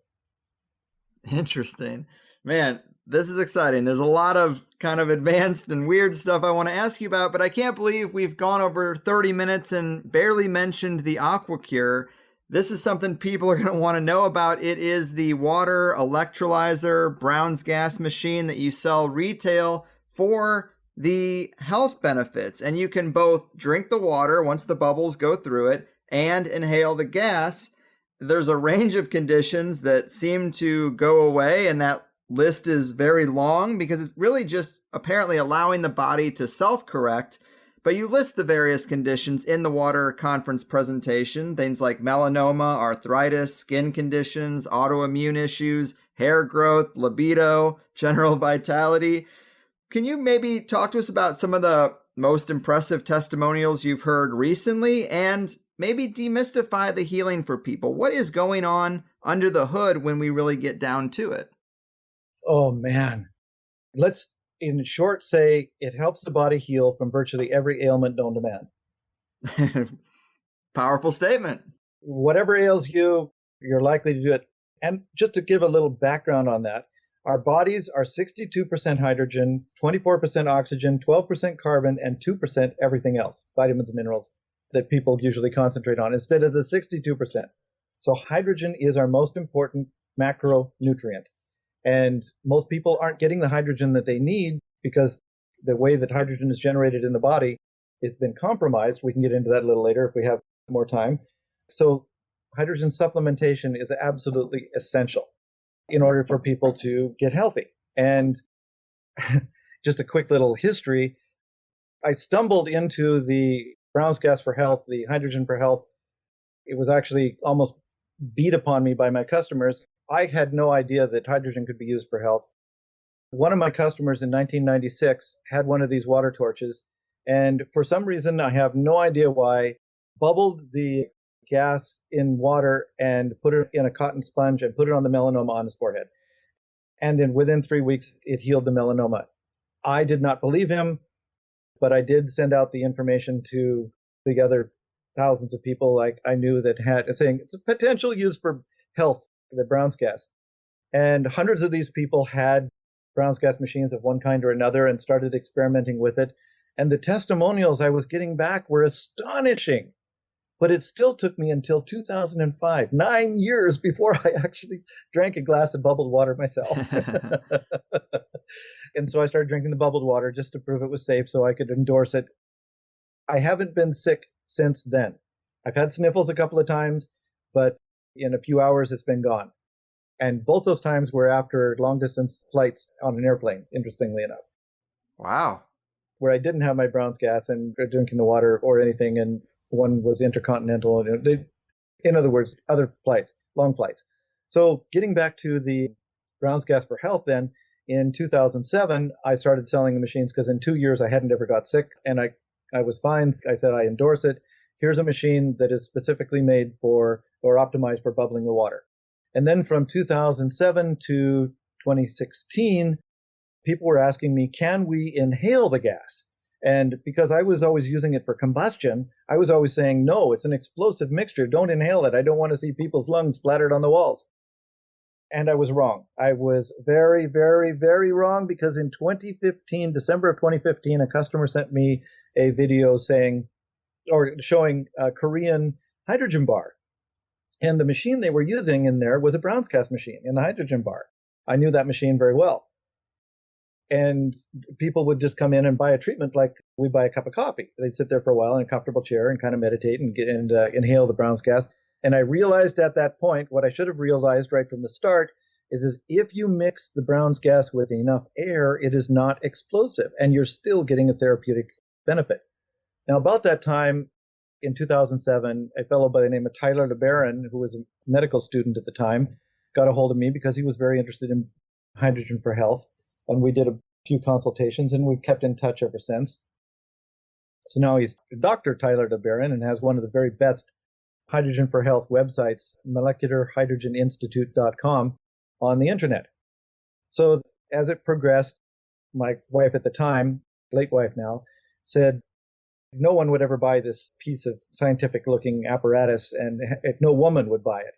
S2: Interesting. Man, this is exciting. There's a lot of kind of advanced and weird stuff I want to ask you about, but I can't believe we've gone over 30 minutes and barely mentioned the AquaCure. This is something people are going to want to know about. It is the water electrolyzer Brown's gas machine that you sell retail for the health benefits. And you can both drink the water once the bubbles go through it and inhale the gas. There's a range of conditions that seem to go away, and that list is very long because it's really just apparently allowing the body to self-correct. But you list the various conditions in the water conference presentation, things like melanoma, arthritis, skin conditions, autoimmune issues, hair growth, libido, general vitality. Can you maybe talk to us about some of the most impressive testimonials you've heard recently and maybe demystify the healing for people? What is going on under the hood when we really get down to it?
S3: Oh, man. Let's, in short, say it helps the body heal from virtually every ailment known to man.
S2: Powerful statement.
S3: Whatever ails you, you're likely to do it. And just to give a little background on that, our bodies are 62% hydrogen, 24% oxygen, 12% carbon, and 2% everything else, vitamins and minerals, that people usually concentrate on instead of the 62%. So hydrogen is our most important macronutrient. And most people aren't getting the hydrogen that they need because the way that hydrogen is generated in the body has been compromised. We can get into that a little later if we have more time. So hydrogen supplementation is absolutely essential in order for people to get healthy. And just a quick little history, I stumbled into the Brown's Gas for Health, the hydrogen for health. It was actually almost beat upon me by my customers. I had no idea that hydrogen could be used for health. One of my customers in 1996 had one of these water torches, and for some reason, I have no idea why, bubbled the gas in water and put it in a cotton sponge and put it on the melanoma on his forehead. And then within 3 weeks, it healed the melanoma. I did not believe him, but I did send out the information to the other thousands of people like I knew that had saying it's a potential use for health, the Brown's gas. And hundreds of these people had Brown's gas machines of one kind or another and started experimenting with it. And the testimonials I was getting back were astonishing. But it still took me until 2005, 9 years before I actually drank a glass of bubbled water myself. And so I started drinking the bubbled water just to prove it was safe so I could endorse it. I haven't been sick since then. I've had sniffles a couple of times, but in a few hours it's been gone. And both those times were after long distance flights on an airplane, interestingly enough.
S2: Wow.
S3: Where I didn't have my Brown's gas and drinking the water or anything, and one was intercontinental. In other words, other flights, long flights. So getting back to the Brown's Gas for Health then, in 2007, I started selling the machines because in 2 years I hadn't ever got sick and I was fine. I said, I endorse it. Here's a machine that is specifically made for or optimized for bubbling the water. And then from 2007 to 2016, people were asking me, can we inhale the gas? And because I was always using it for combustion, I was always saying, no, it's an explosive mixture. Don't inhale it. I don't want to see people's lungs splattered on the walls. And I was wrong. I was very, very, very wrong because in 2015, December of 2015, a customer sent me a video saying, or showing a Korean hydrogen bar. And the machine they were using in there was a Brown's gas machine in the hydrogen bar. I knew that machine very well. And people would just come in and buy a treatment like we buy a cup of coffee. They'd sit there for a while in a comfortable chair and kind of meditate and inhale the Brown's gas. And I realized at that point, what I should have realized right from the start is if you mix the Brown's gas with enough air, it is not explosive and you're still getting a therapeutic benefit. Now, about that time in 2007, a fellow by the name of Tyler LeBaron, who was a medical student at the time, got a hold of me because he was very interested in hydrogen for health. And we did a few consultations and we've kept in touch ever since. So now he's Dr. Tyler LeBaron and has one of the very best hydrogen for health websites, molecularhydrogeninstitute.com, on the internet. So as it progressed, my wife at the time, late wife now, said no one would ever buy this piece of scientific looking apparatus, and no woman would buy it.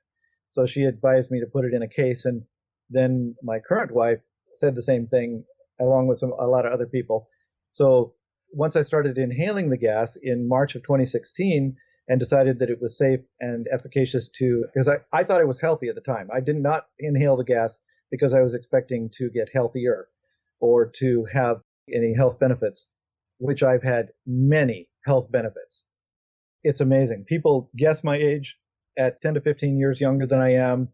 S3: So she advised me to put it in a case. And then my current wife said the same thing, along with a lot of other people. So once I started inhaling the gas in March of 2016 and decided that it was safe and efficacious because I thought it was healthy at the time. I did not inhale the gas because I was expecting to get healthier or to have any health benefits, which I've had many health benefits. It's amazing. People guess my age at 10 to 15 years younger than I am.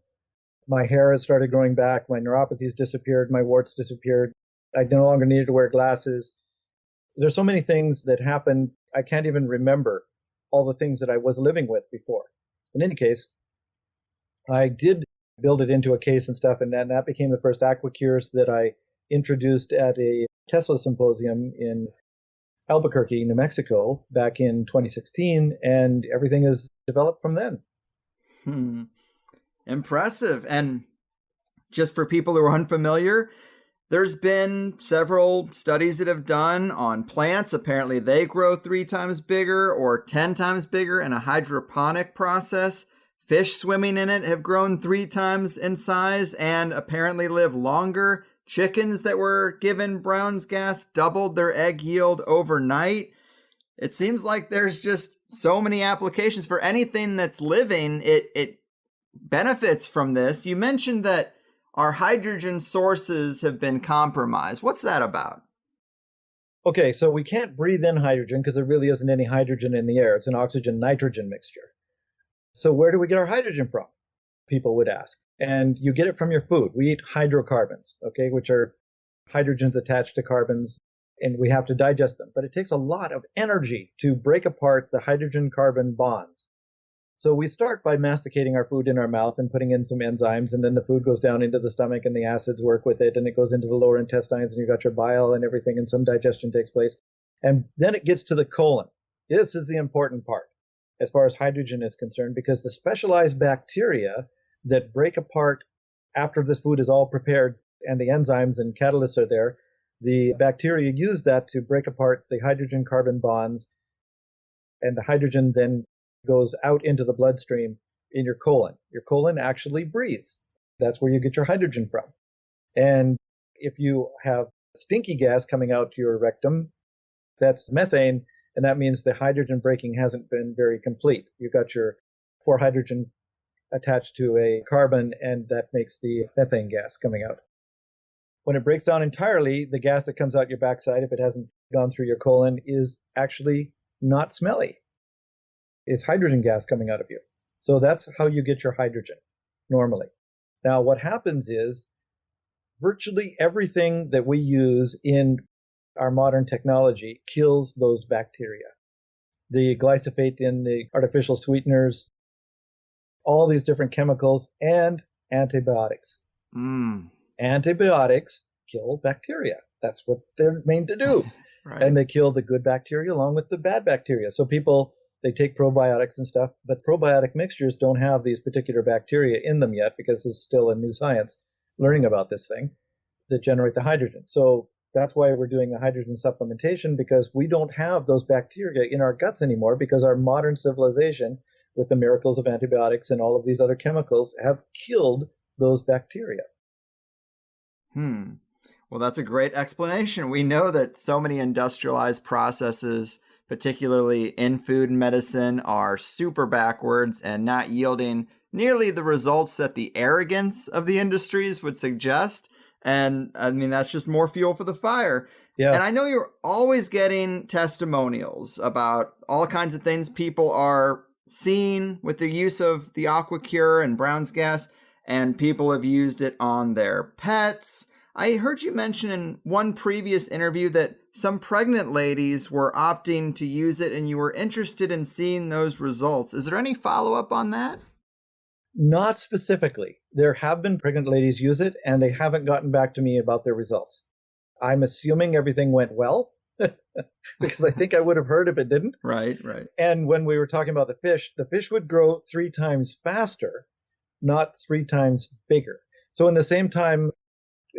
S3: My hair has started growing back. My neuropathies disappeared. My warts disappeared. I no longer needed to wear glasses. There's so many things that happened. I can't even remember all the things that I was living with before. In any case, I did build it into a case and stuff, and then that became the first AquaCures that I introduced at a Tesla symposium in Albuquerque, New Mexico, back in 2016, and everything has developed from then.
S2: Impressive. And just for people who are unfamiliar, there's been several studies that have done on plants. Apparently they grow 3 times bigger or 10 times bigger in a hydroponic process. Fish swimming in it have grown 3 times in size and apparently live longer. Chickens that were given Brown's gas doubled their egg yield overnight. It seems like there's just so many applications for anything that's living. It benefits from this. You mentioned that our hydrogen sources have been compromised. What's that about?
S3: Okay, so we can't breathe in hydrogen because there really isn't any hydrogen in the air. It's an oxygen-nitrogen mixture. So where do we get our hydrogen from? People would ask. And you get it from your food. We eat hydrocarbons, okay, which are hydrogens attached to carbons, and we have to digest them. But it takes a lot of energy to break apart the hydrogen-carbon bonds. So we start by masticating our food in our mouth and putting in some enzymes, and then the food goes down into the stomach and the acids work with it, and it goes into the lower intestines, and you've got your bile and everything, and some digestion takes place. And then it gets to the colon. This is the important part as far as hydrogen is concerned, because the specialized bacteria that break apart after this food is all prepared and the enzymes and catalysts are there, the bacteria use that to break apart the hydrogen-carbon bonds, and the hydrogen then goes out into the bloodstream in your colon. Your colon actually breathes. That's where you get your hydrogen from. And if you have stinky gas coming out to your rectum, that's methane, and that means the hydrogen breaking hasn't been very complete. You've got your 4 hydrogen attached to a carbon, and that makes the methane gas coming out. When it breaks down entirely, the gas that comes out your backside, if it hasn't gone through your colon, is actually not smelly. It's hydrogen gas coming out of you. So that's how you get your hydrogen normally. Now, what happens is virtually everything that we use in our modern technology kills those bacteria. The glyphosate in the artificial sweeteners, all these different chemicals, and antibiotics. Antibiotics kill bacteria. That's what they're made to do.
S2: Right.
S3: And they kill the good bacteria along with the bad bacteria. So people, they take probiotics and stuff, but probiotic mixtures don't have these particular bacteria in them yet, because it's still a new science learning about this thing that generate the hydrogen. So that's why we're doing the hydrogen supplementation, because we don't have those bacteria in our guts anymore, because our modern civilization, with the miracles of antibiotics and all of these other chemicals, have killed those bacteria.
S2: Well, that's a great explanation. We know that so many industrialized processes, particularly in food and medicine, are super backwards and not yielding nearly the results that the arrogance of the industries would suggest. And I mean, that's just more fuel for the fire.
S3: Yeah.
S2: And I know you're always getting testimonials about all kinds of things people are seeing with the use of the AquaCure and Brown's gas, and people have used it on their pets. I heard you mention in one previous interview that some pregnant ladies were opting to use it, and you were interested in seeing those results. Is there any follow-up on that?
S3: Not specifically. There have been pregnant ladies use it, and they haven't gotten back to me about their results. I'm assuming everything went well, because I think I would have heard if it didn't.
S2: Right.
S3: And when we were talking about the fish would grow 3 times faster, not 3 times bigger. So in the same time,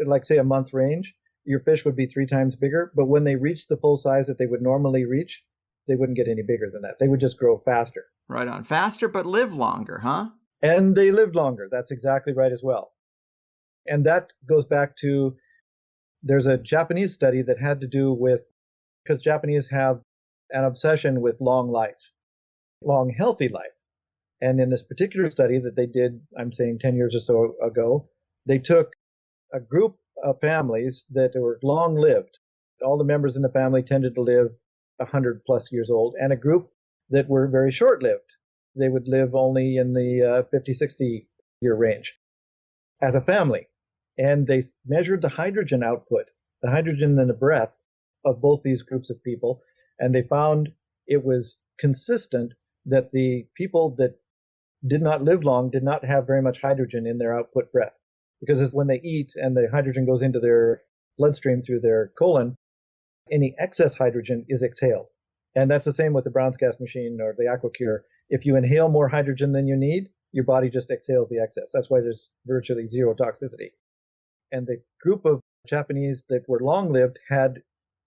S3: like say a month range, your fish would be 3 times bigger. But when they reached the full size that they would normally reach, they wouldn't get any bigger than that. They would just grow faster.
S2: Right on. Faster, but live longer, huh?
S3: And they lived longer. That's exactly right as well. And that goes back to, there's a Japanese study that had to do with, because Japanese have an obsession with long life, long, healthy life. And in this particular study that they did, I'm saying 10 years or so ago, they took a group of families that were long lived. All the members in the family tended to live 100 plus years old, and a group that were very short lived. They would live only in the 50, 60 year range as a family. And they measured the hydrogen output, the hydrogen in the breath of both these groups of people. And they found it was consistent that the people that did not live long did not have very much hydrogen in their output breath. Because it's when they eat and the hydrogen goes into their bloodstream through their colon, any excess hydrogen is exhaled. And that's the same with the Brown's gas machine or the AquaCure. If you inhale more hydrogen than you need, your body just exhales the excess. That's why there's virtually zero toxicity. And the group of Japanese that were long-lived had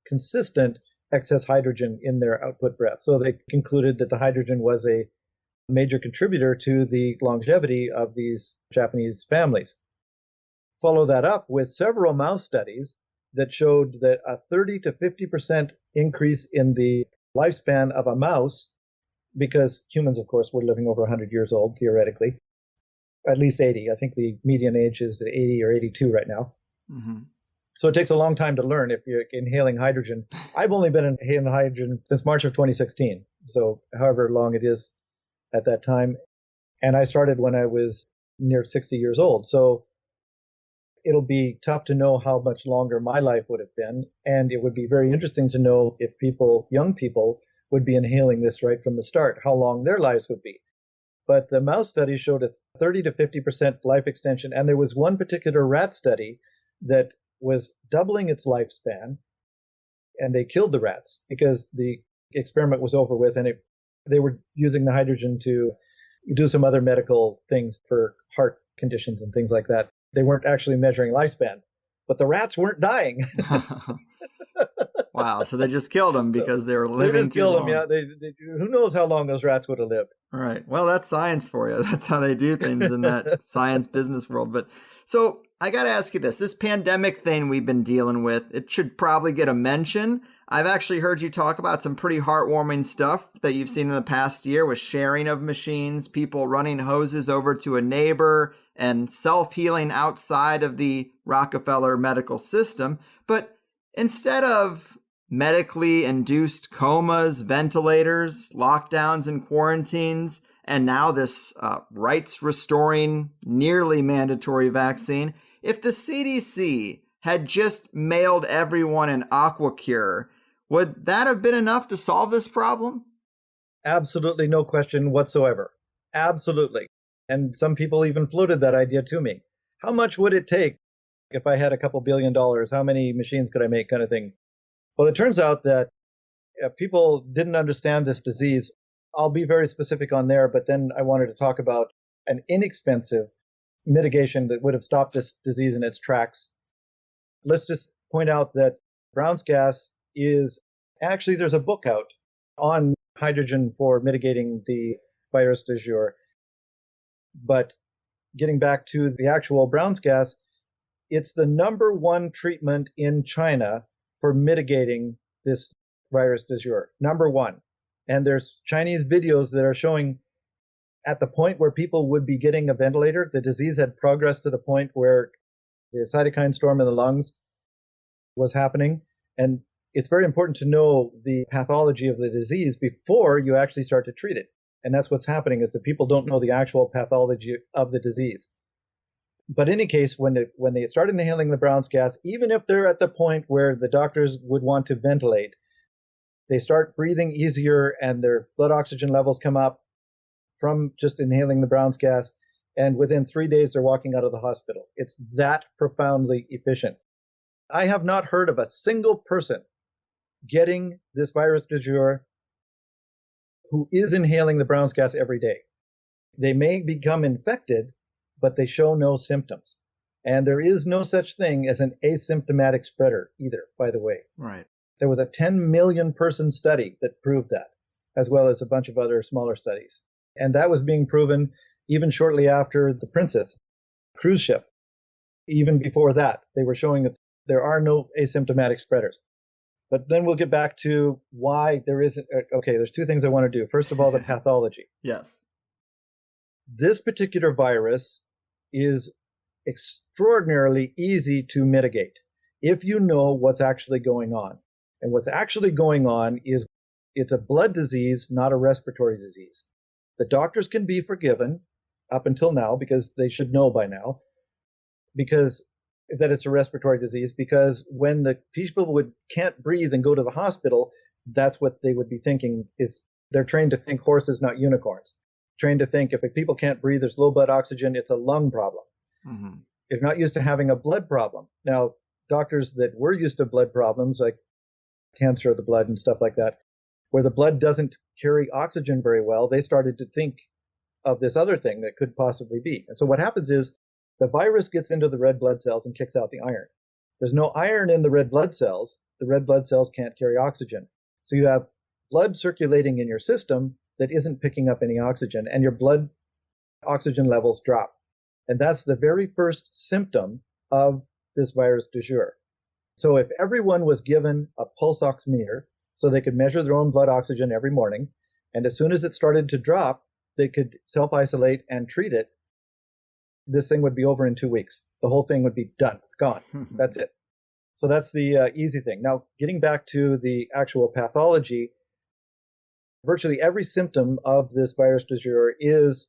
S3: consistent excess hydrogen in their output breath. So they concluded that the hydrogen was a major contributor to the longevity of these Japanese families. Follow that up with several mouse studies that showed that a 30 to 50% increase in the lifespan of a mouse, because humans, of course, were living over 100 years old, theoretically, at least 80. I think the median age is 80 or 82 right now.
S2: Mm-hmm.
S3: So it takes a long time to learn if you're inhaling hydrogen. I've only been inhaling hydrogen since March of 2016, so however long it is at that time. And I started when I was near 60 years old. So it'll be tough to know how much longer my life would have been. And it would be very interesting to know if people, young people, would be inhaling this right from the start, how long their lives would be. But the mouse study showed a 30 to 50% life extension. And there was one particular rat study that was doubling its lifespan. And they killed the rats because the experiment was over with, and they were using the hydrogen to do some other medical things for heart conditions and things like that. They weren't actually measuring lifespan, but the rats weren't dying.
S2: Wow, so they just killed them because they were living
S3: They just
S2: too
S3: killed
S2: long.
S3: them, yeah. Who knows how long those rats would have lived?
S2: All right. Well, that's science for you. That's how they do things in that science business world. But so I got to ask you this pandemic thing we've been dealing with, it should probably get a mention. I've actually heard you talk about some pretty heartwarming stuff that you've seen in the past year with sharing of machines, people running hoses over to a neighbor, and self-healing outside of the Rockefeller medical system. But instead of medically induced comas, ventilators, lockdowns and quarantines, and now this rights-restoring, nearly mandatory vaccine, if the CDC had just mailed everyone an AquaCure, would that have been enough to solve this problem?
S3: Absolutely no question whatsoever. Absolutely. And some people even floated that idea to me. How much would it take if I had a couple $1 billion? How many machines could I make, kind of thing? Well, it turns out that people didn't understand this disease. I'll be very specific on there, but then I wanted to talk about an inexpensive mitigation that would have stopped this disease in its tracks. Let's just point out that Brown's gas is actually, there's a book out on hydrogen for mitigating the virus du jour. But getting back to the actual Brown's gas, it's the number one treatment in China for mitigating this virus du jour. Number one. And there's Chinese videos that are showing at the point where people would be getting a ventilator, the disease had progressed to the point where the cytokine storm in the lungs was happening. And it's very important to know the pathology of the disease before you actually start to treat it. And that's what's happening, is that people don't know the actual pathology of the disease. But in any case, when they start inhaling the Brown's gas, even if they're at the point where the doctors would want to ventilate, they start breathing easier and their blood oxygen levels come up from just inhaling the Brown's gas. And within 3 days, they're walking out of the hospital. It's that profoundly efficient. I have not heard of a single person getting this virus du jour who is inhaling the Brown's gas every day. They may become infected, but they show no symptoms. And there is no such thing as an asymptomatic spreader either, by the way.
S2: Right.
S3: There was a 10 million person study that proved that, as well as a bunch of other smaller studies. And that was being proven even shortly after the Princess cruise ship. Even before that, they were showing that there are no asymptomatic spreaders. But then we'll get back to why there isn't. Okay, there's two things I want to do. First of all, the pathology.
S2: Yes.
S3: This particular virus is extraordinarily easy to mitigate if you know what's actually going on. And what's actually going on is it's a blood disease, not a respiratory disease. The doctors can be forgiven up until now, because they should know by now, because that it's a respiratory disease, because when the people can't breathe and go to the hospital, that's what they would be thinking. Is they're trained to think horses, not unicorns. Trained to think if people can't breathe, there's low blood oxygen, it's a lung problem.
S2: Mm-hmm.
S3: They're not used to having a blood problem. Now, doctors that were used to blood problems, like cancer of the blood and stuff like that, where the blood doesn't carry oxygen very well, they started to think of this other thing that could possibly be. And so what happens is the virus gets into the red blood cells and kicks out the iron. There's no iron in the red blood cells. The red blood cells can't carry oxygen. So you have blood circulating in your system that isn't picking up any oxygen, and your blood oxygen levels drop. And that's the very first symptom of this virus du jour. So if everyone was given a pulse oximeter so they could measure their own blood oxygen every morning, and as soon as it started to drop, they could self-isolate and treat it, this thing would be over in 2 weeks. The whole thing would be done, gone. That's it. So that's the easy thing. Now, getting back to the actual pathology, virtually every symptom of this virus du jour is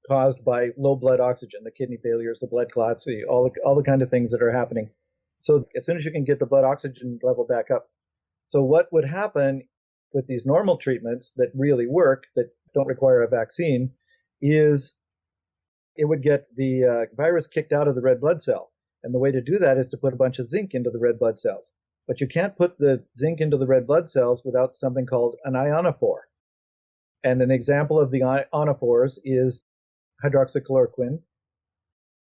S3: caused by low blood oxygen, the kidney failures, the blood clots, all the kind of things that are happening. So as soon as you can get the blood oxygen level back up. So what would happen with these normal treatments that really work, that don't require a vaccine, is it would get the virus kicked out of the red blood cell. And the way to do that is to put a bunch of zinc into the red blood cells. But you can't put the zinc into the red blood cells without something called an ionophore. And an example of the ionophores is hydroxychloroquine.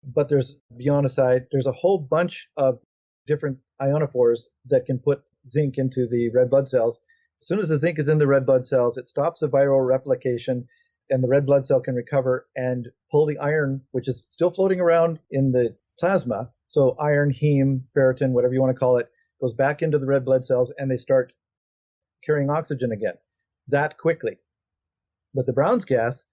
S3: But there's beyondicide. There's a whole bunch of different ionophores that can put zinc into the red blood cells. As soon as the zinc is in the red blood cells, it stops the viral replication, and the red blood cell can recover and pull the iron, which is still floating around in the plasma. So iron, heme, ferritin, whatever you want to call it, goes back into the red blood cells, and they start carrying oxygen again that quickly. But the Brown's gas,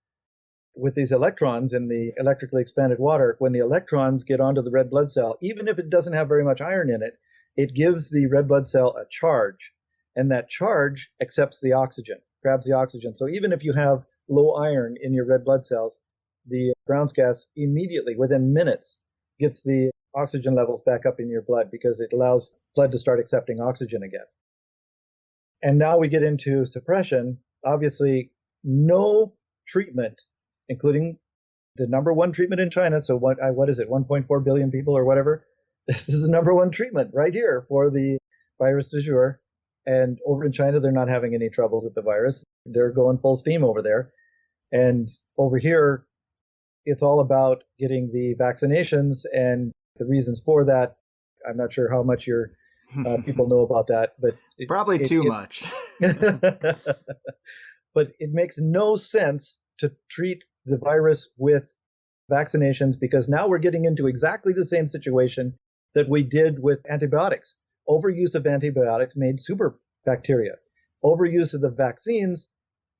S3: with these electrons in the electrically expanded water, when the electrons get onto the red blood cell, even if it doesn't have very much iron in it, it gives the red blood cell a charge. And that charge accepts the oxygen, grabs the oxygen. So even if you have low iron in your red blood cells, the Brown's gas immediately, within minutes, gets the oxygen levels back up in your blood, because it allows blood to start accepting oxygen again. And now we get into suppression. Obviously, no treatment, including the number one treatment in China. So what is it, 1.4 billion people or whatever? This is the number one treatment right here for the virus du jour. And over in China, they're not having any troubles with the virus. They're going full steam over there. And over here, it's all about getting the vaccinations and the reasons for that. I'm not sure how much your people know about that, but
S2: probably too much.
S3: But it makes no sense to treat the virus with vaccinations, because now we're getting into exactly the same situation that we did with antibiotics. Overuse of antibiotics made super bacteria. Overuse of the vaccines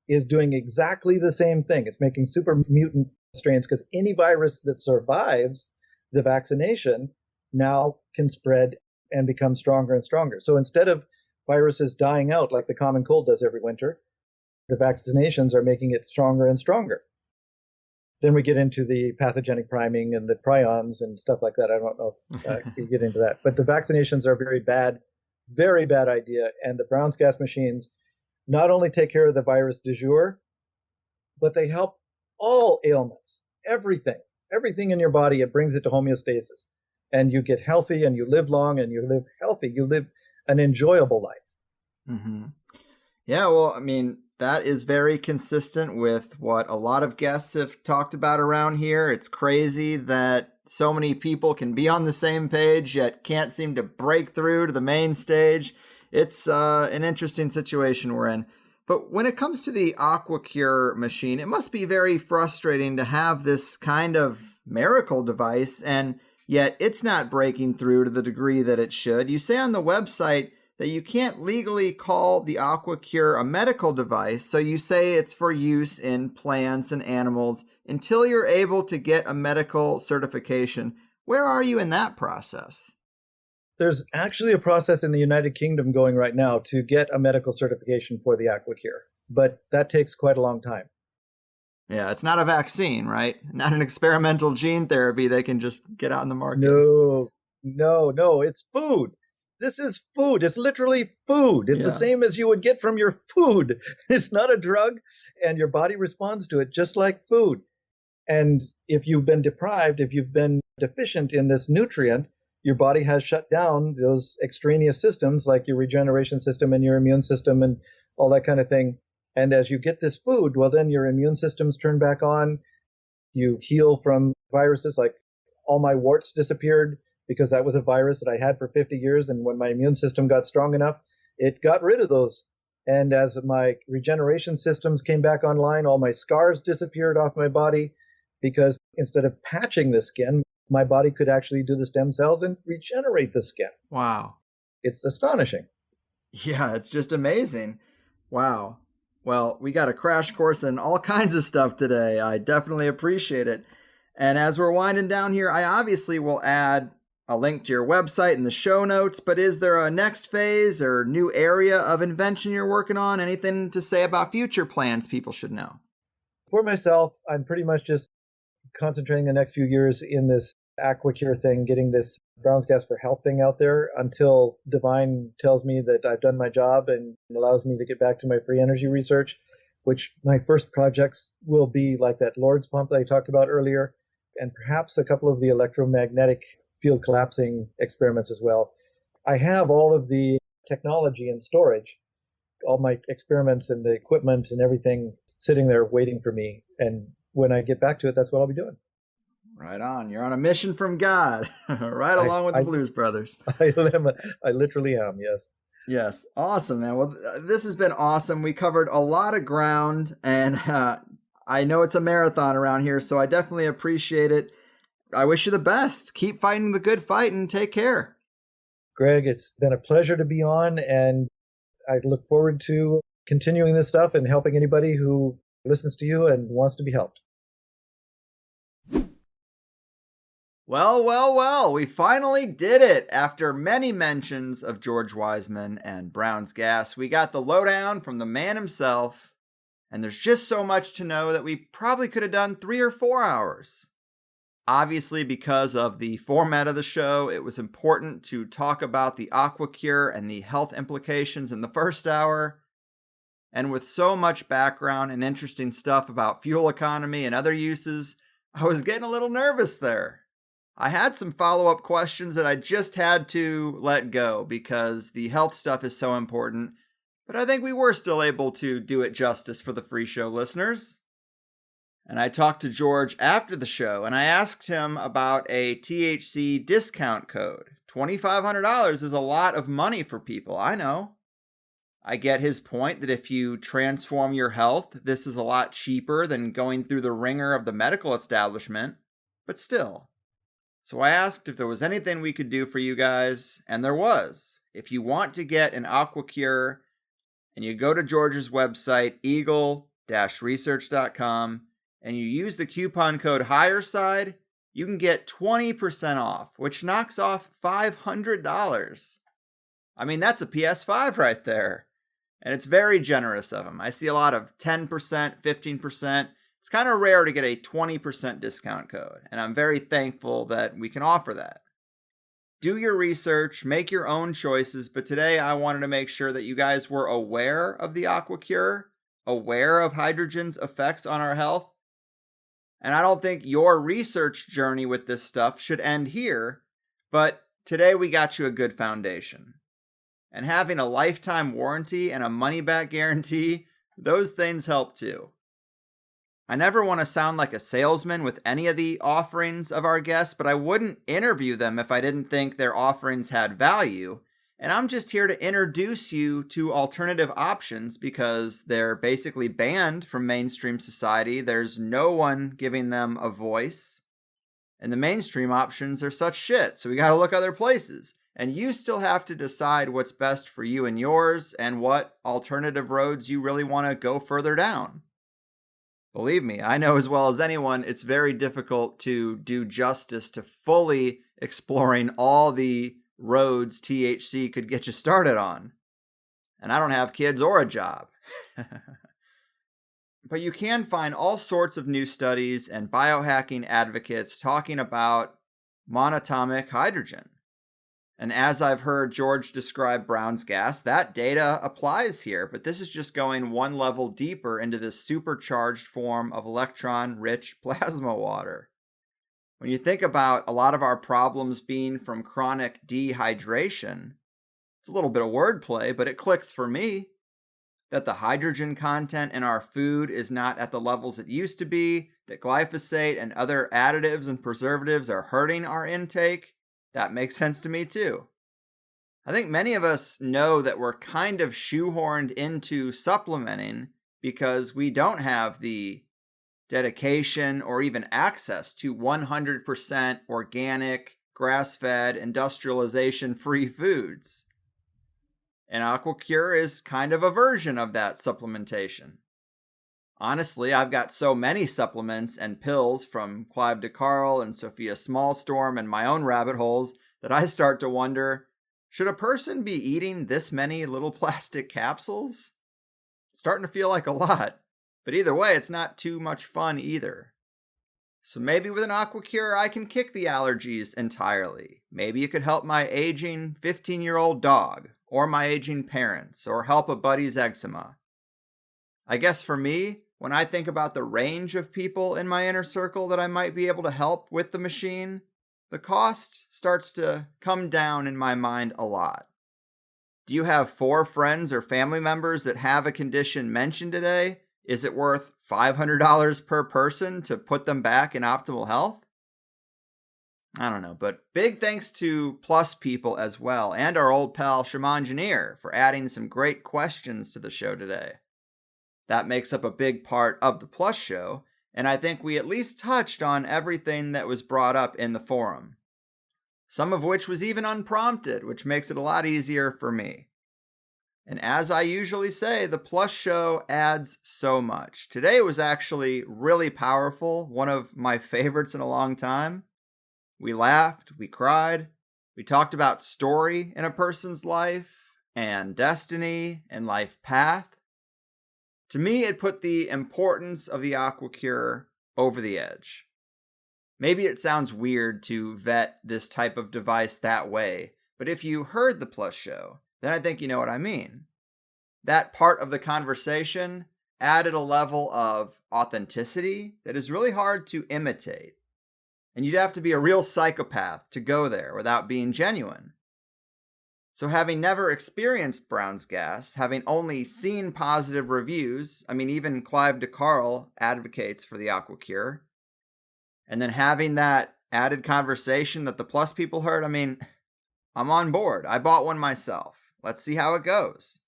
S3: is doing exactly the same thing. It's making super mutant strains, because any virus that survives the vaccination now can spread and become stronger and stronger. So instead of viruses dying out like the common cold does every winter, the vaccinations are making it stronger and stronger. Then we get into the pathogenic priming and the prions and stuff like that. I don't know if you get into that. But the vaccinations are very bad idea. And the Brown's gas machines not only take care of the virus du jour, but they help all ailments, everything in your body. It brings it to homeostasis. And you get healthy, and you live long, and you live healthy. You live an enjoyable life.
S2: Mm-hmm. Yeah, well, I mean, that is very consistent with what a lot of guests have talked about around here. It's crazy that so many people can be on the same page, yet can't seem to break through to the main stage. It's an interesting situation we're in. But when it comes to the AquaCure machine, it must be very frustrating to have this kind of miracle device, and yet it's not breaking through to the degree that it should. You say on the website that you can't legally call the AquaCure a medical device, so you say it's for use in plants and animals until you're able to get a medical certification. Where are you in that process?
S3: There's actually a process in the United Kingdom going right now to get a medical certification for the AquaCure, but that takes quite a long time.
S2: Yeah, it's not a vaccine, right? Not an experimental gene therapy they can just get out in the market.
S3: No, it's food. This is food. It's literally food. It's the same as you would get from your food. It's not a drug, and your body responds to it just like food. And if you've been deprived, if you've been deficient in this nutrient, your body has shut down those extraneous systems like your regeneration system and your immune system and all that kind of thing. And as you get this food, well, then your immune systems turn back on. You heal from viruses. Like all my warts disappeared because that was a virus that I had for 50 years. And when my immune system got strong enough, it got rid of those. And as my regeneration systems came back online, all my scars disappeared off my body because instead of patching the skin, my body could actually do the stem cells and regenerate the skin.
S2: Wow.
S3: It's astonishing.
S2: Yeah, it's just amazing. Wow. Well, we got a crash course in all kinds of stuff today. I definitely appreciate it. And as we're winding down here, I obviously will add a link to your website in the show notes, but is there a next phase or new area of invention you're working on? Anything to say about future plans people should know?
S3: For myself, I'm pretty much just concentrating the next few years in this AquaCure thing, getting this Brown's Gas for Health thing out there until Divine tells me that I've done my job and allows me to get back to my free energy research, which my first projects will be like that Lord's pump that I talked about earlier, and perhaps a couple of the electromagnetic field collapsing experiments as well. I have all of the technology and storage, all my experiments and the equipment and everything sitting there waiting for me. And when I get back to it, that's what I'll be doing.
S2: Right on. You're on a mission from God, right along with the Blues Brothers.
S3: I literally am, yes.
S2: Yes. Awesome, man. Well, this has been awesome. We covered a lot of ground, and I know it's a marathon around here, so I definitely appreciate it. I wish you the best. Keep fighting the good fight and take care.
S3: Greg, it's been a pleasure to be on, and I look forward to continuing this stuff and helping anybody who listens to you and wants to be helped.
S2: Well, we finally did it. After many mentions of George Wiseman and Brown's Gas, we got the lowdown from the man himself, and there's just so much to know that we probably could have done 3 or 4 hours. Obviously, because of the format of the show, it was important to talk about the AquaCure and the health implications in the first hour. And with so much background and interesting stuff about fuel economy and other uses, I was getting a little nervous there. I had some follow-up questions that I just had to let go because the health stuff is so important, but I think we were still able to do it justice for the free show listeners. And I talked to George after the show, and I asked him about a THC discount code. $2,500 is a lot of money for people, I know. I get his point that if you transform your health, this is a lot cheaper than going through the ringer of the medical establishment, but still. So I asked if there was anything we could do for you guys, and there was. If you want to get an AquaCure, and you go to George's website, eagle-research.com, and you use the coupon code HigherSide, you can get 20% off, which knocks off $500. I mean, that's a PS5 right there. And it's very generous of him. I see a lot of 10%, 15%. It's kind of rare to get a 20% discount code, and I'm very thankful that we can offer that. Do your research, make your own choices, but today I wanted to make sure that you guys were aware of the AquaCure, aware of hydrogen's effects on our health. And I don't think your research journey with this stuff should end here, but today we got you a good foundation. And having a lifetime warranty and a money-back guarantee, those things help too. I never want to sound like a salesman with any of the offerings of our guests, but I wouldn't interview them if I didn't think their offerings had value. And I'm just here to introduce you to alternative options because they're basically banned from mainstream society. There's no one giving them a voice. And the mainstream options are such shit, so we gotta look other places. And you still have to decide what's best for you and yours and what alternative roads you really want to go further down. Believe me, I know as well as anyone, it's very difficult to do justice to fully exploring all the roads THC could get you started on. And I don't have kids or a job. But you can find all sorts of new studies and biohacking advocates talking about monatomic hydrogen. And as I've heard George describe Brown's gas, that data applies here, but this is just going one level deeper into this supercharged form of electron-rich plasma water. When you think about a lot of our problems being from chronic dehydration, it's a little bit of wordplay, but it clicks for me that the hydrogen content in our food is not at the levels it used to be, that glyphosate and other additives and preservatives are hurting our intake. That makes sense to me too. I think many of us know that we're kind of shoehorned into supplementing because we don't have the dedication or even access to 100% organic, grass-fed, industrialization-free foods. And AquaCure is kind of a version of that supplementation. Honestly, I've got so many supplements and pills from Clive DeCarl and Sophia Smallstorm and my own rabbit holes that I start to wonder, should a person be eating this many little plastic capsules? Starting to feel like a lot. But either way, it's not too much fun either. So maybe with an AquaCure, I can kick the allergies entirely. Maybe it could help my aging 15-year-old dog, or my aging parents, or help a buddy's eczema. I guess for me, when I think about the range of people in my inner circle that I might be able to help with the machine, the cost starts to come down in my mind a lot. Do you have 4 friends or family members that have a condition mentioned today? Is it worth $500 per person to put them back in optimal health? I don't know, but big thanks to Plus people as well, and our old pal Shamangineer for adding some great questions to the show today. That makes up a big part of the Plus show, and I think we at least touched on everything that was brought up in the forum. Some of which was even unprompted, which makes it a lot easier for me. And as I usually say, the Plus show adds so much. Today was actually really powerful, one of my favorites in a long time. We laughed, we cried, we talked about story in a person's life, and destiny, and life path. To me, it put the importance of the AquaCure over the edge. Maybe it sounds weird to vet this type of device that way, but if you heard the Plus show, then I think you know what I mean. That part of the conversation added a level of authenticity that is really hard to imitate. And you'd have to be a real psychopath to go there without being genuine. So having never experienced Brown's gas, having only seen positive reviews, even Clive DeCarl advocates for the AquaCure, and then having that added conversation that the Plus people heard, I'm on board. I bought one myself. Let's see how it goes.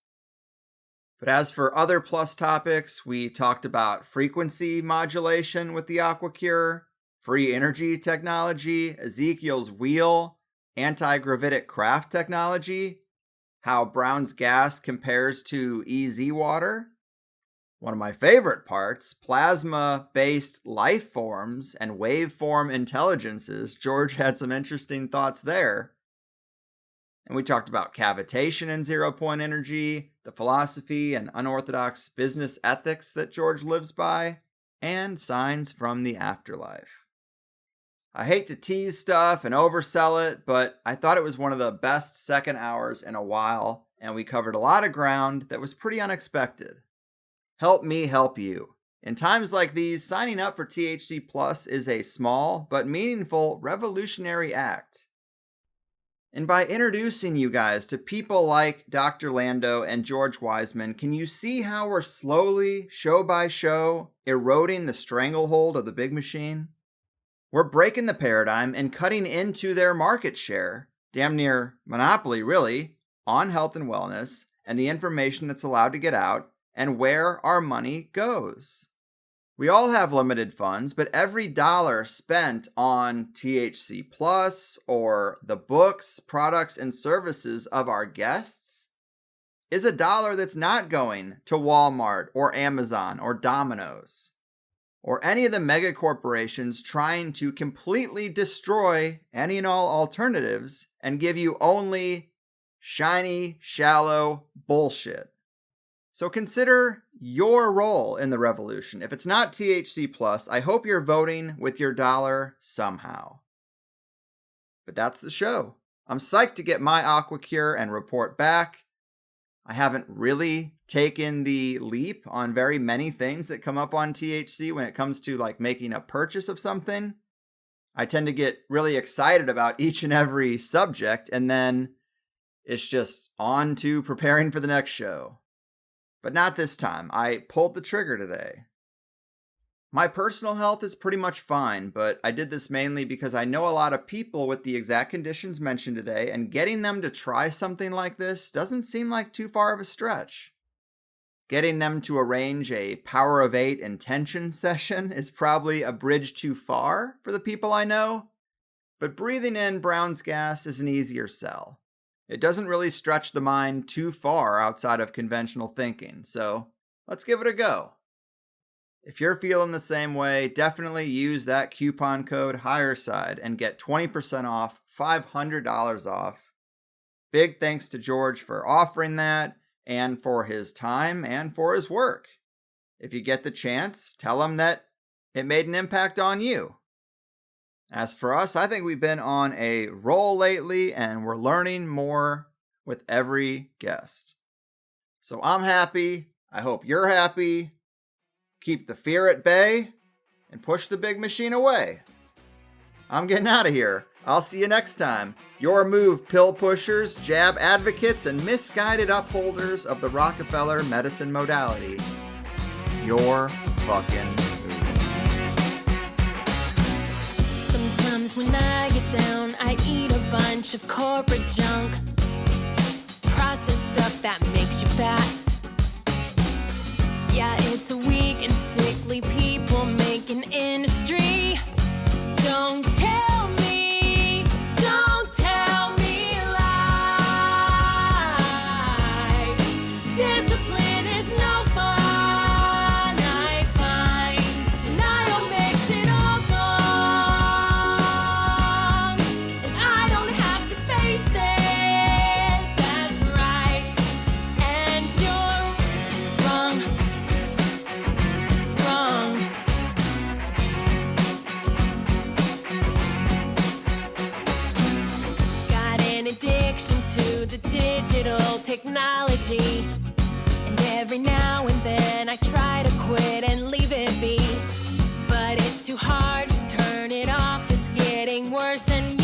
S2: But as for other Plus topics, we talked about frequency modulation with the AquaCure, free energy technology, Ezekiel's wheel, anti-gravitic craft technology, how Brown's gas compares to EZ water. One of my favorite parts, plasma-based life forms and waveform intelligences. George had some interesting thoughts there. And we talked about cavitation and zero-point energy, the philosophy and unorthodox business ethics that George lives by, and signs from the afterlife. I hate to tease stuff and oversell it, but I thought it was one of the best second hours in a while, and we covered a lot of ground that was pretty unexpected. Help me help you. In times like these, signing up for THC Plus is a small but meaningful revolutionary act. And by introducing you guys to people like Dr. Lando and George Wiseman, can you see how we're slowly, show by show, eroding the stranglehold of the big machine? We're breaking the paradigm and cutting into their market share, damn near monopoly really, on health and wellness and the information that's allowed to get out and where our money goes. We all have limited funds, but every dollar spent on THC Plus or the books, products, and services of our guests is a dollar that's not going to Walmart or Amazon or Domino's or any of the mega corporations trying to completely destroy any and all alternatives and give you only shiny, shallow bullshit. So consider your role in the revolution. If it's not THC Plus, I hope you're voting with your dollar somehow. But that's the show. I'm psyched to get my AquaCure and report back. I haven't really taken the leap on very many things that come up on THC when it comes to like making a purchase of something. I tend to get really excited about each and every subject, and then it's just on to preparing for the next show. But not this time. I pulled the trigger today. My personal health is pretty much fine, but I did this mainly because I know a lot of people with the exact conditions mentioned today, and getting them to try something like this doesn't seem like too far of a stretch. Getting them to arrange a Power of 8 intention session is probably a bridge too far for the people I know, but breathing in Brown's gas is an easier sell. It doesn't really stretch the mind too far outside of conventional thinking, so let's give it a go. If you're feeling the same way, definitely use that coupon code HIGHERSIDE and get 20% off, $500 off. Big thanks to George for offering that, and for his time, and for his work. If you get the chance, tell him that it made an impact on you. As for us, I think we've been on a roll lately, and we're learning more with every guest. So I'm happy. I hope you're happy. Keep the fear at bay, and push the big machine away. I'm getting out of here. I'll see you next time. Your move, pill pushers, jab advocates, and misguided upholders of the Rockefeller medicine modality. Your fucking
S4: Sometimes when I get down, I eat a bunch of corporate junk. Processed stuff that makes you fat. Yeah, it's a weak and sickly people making industry. Don't tell me lie. Discipline is no fun, I find. Denial makes it all gone. And I don't have to face it, that's right. And you're wrong. Got an addiction to the digital technology, and every now and then I try to quit and leave it be, but it's too hard to turn it off. It's getting worse and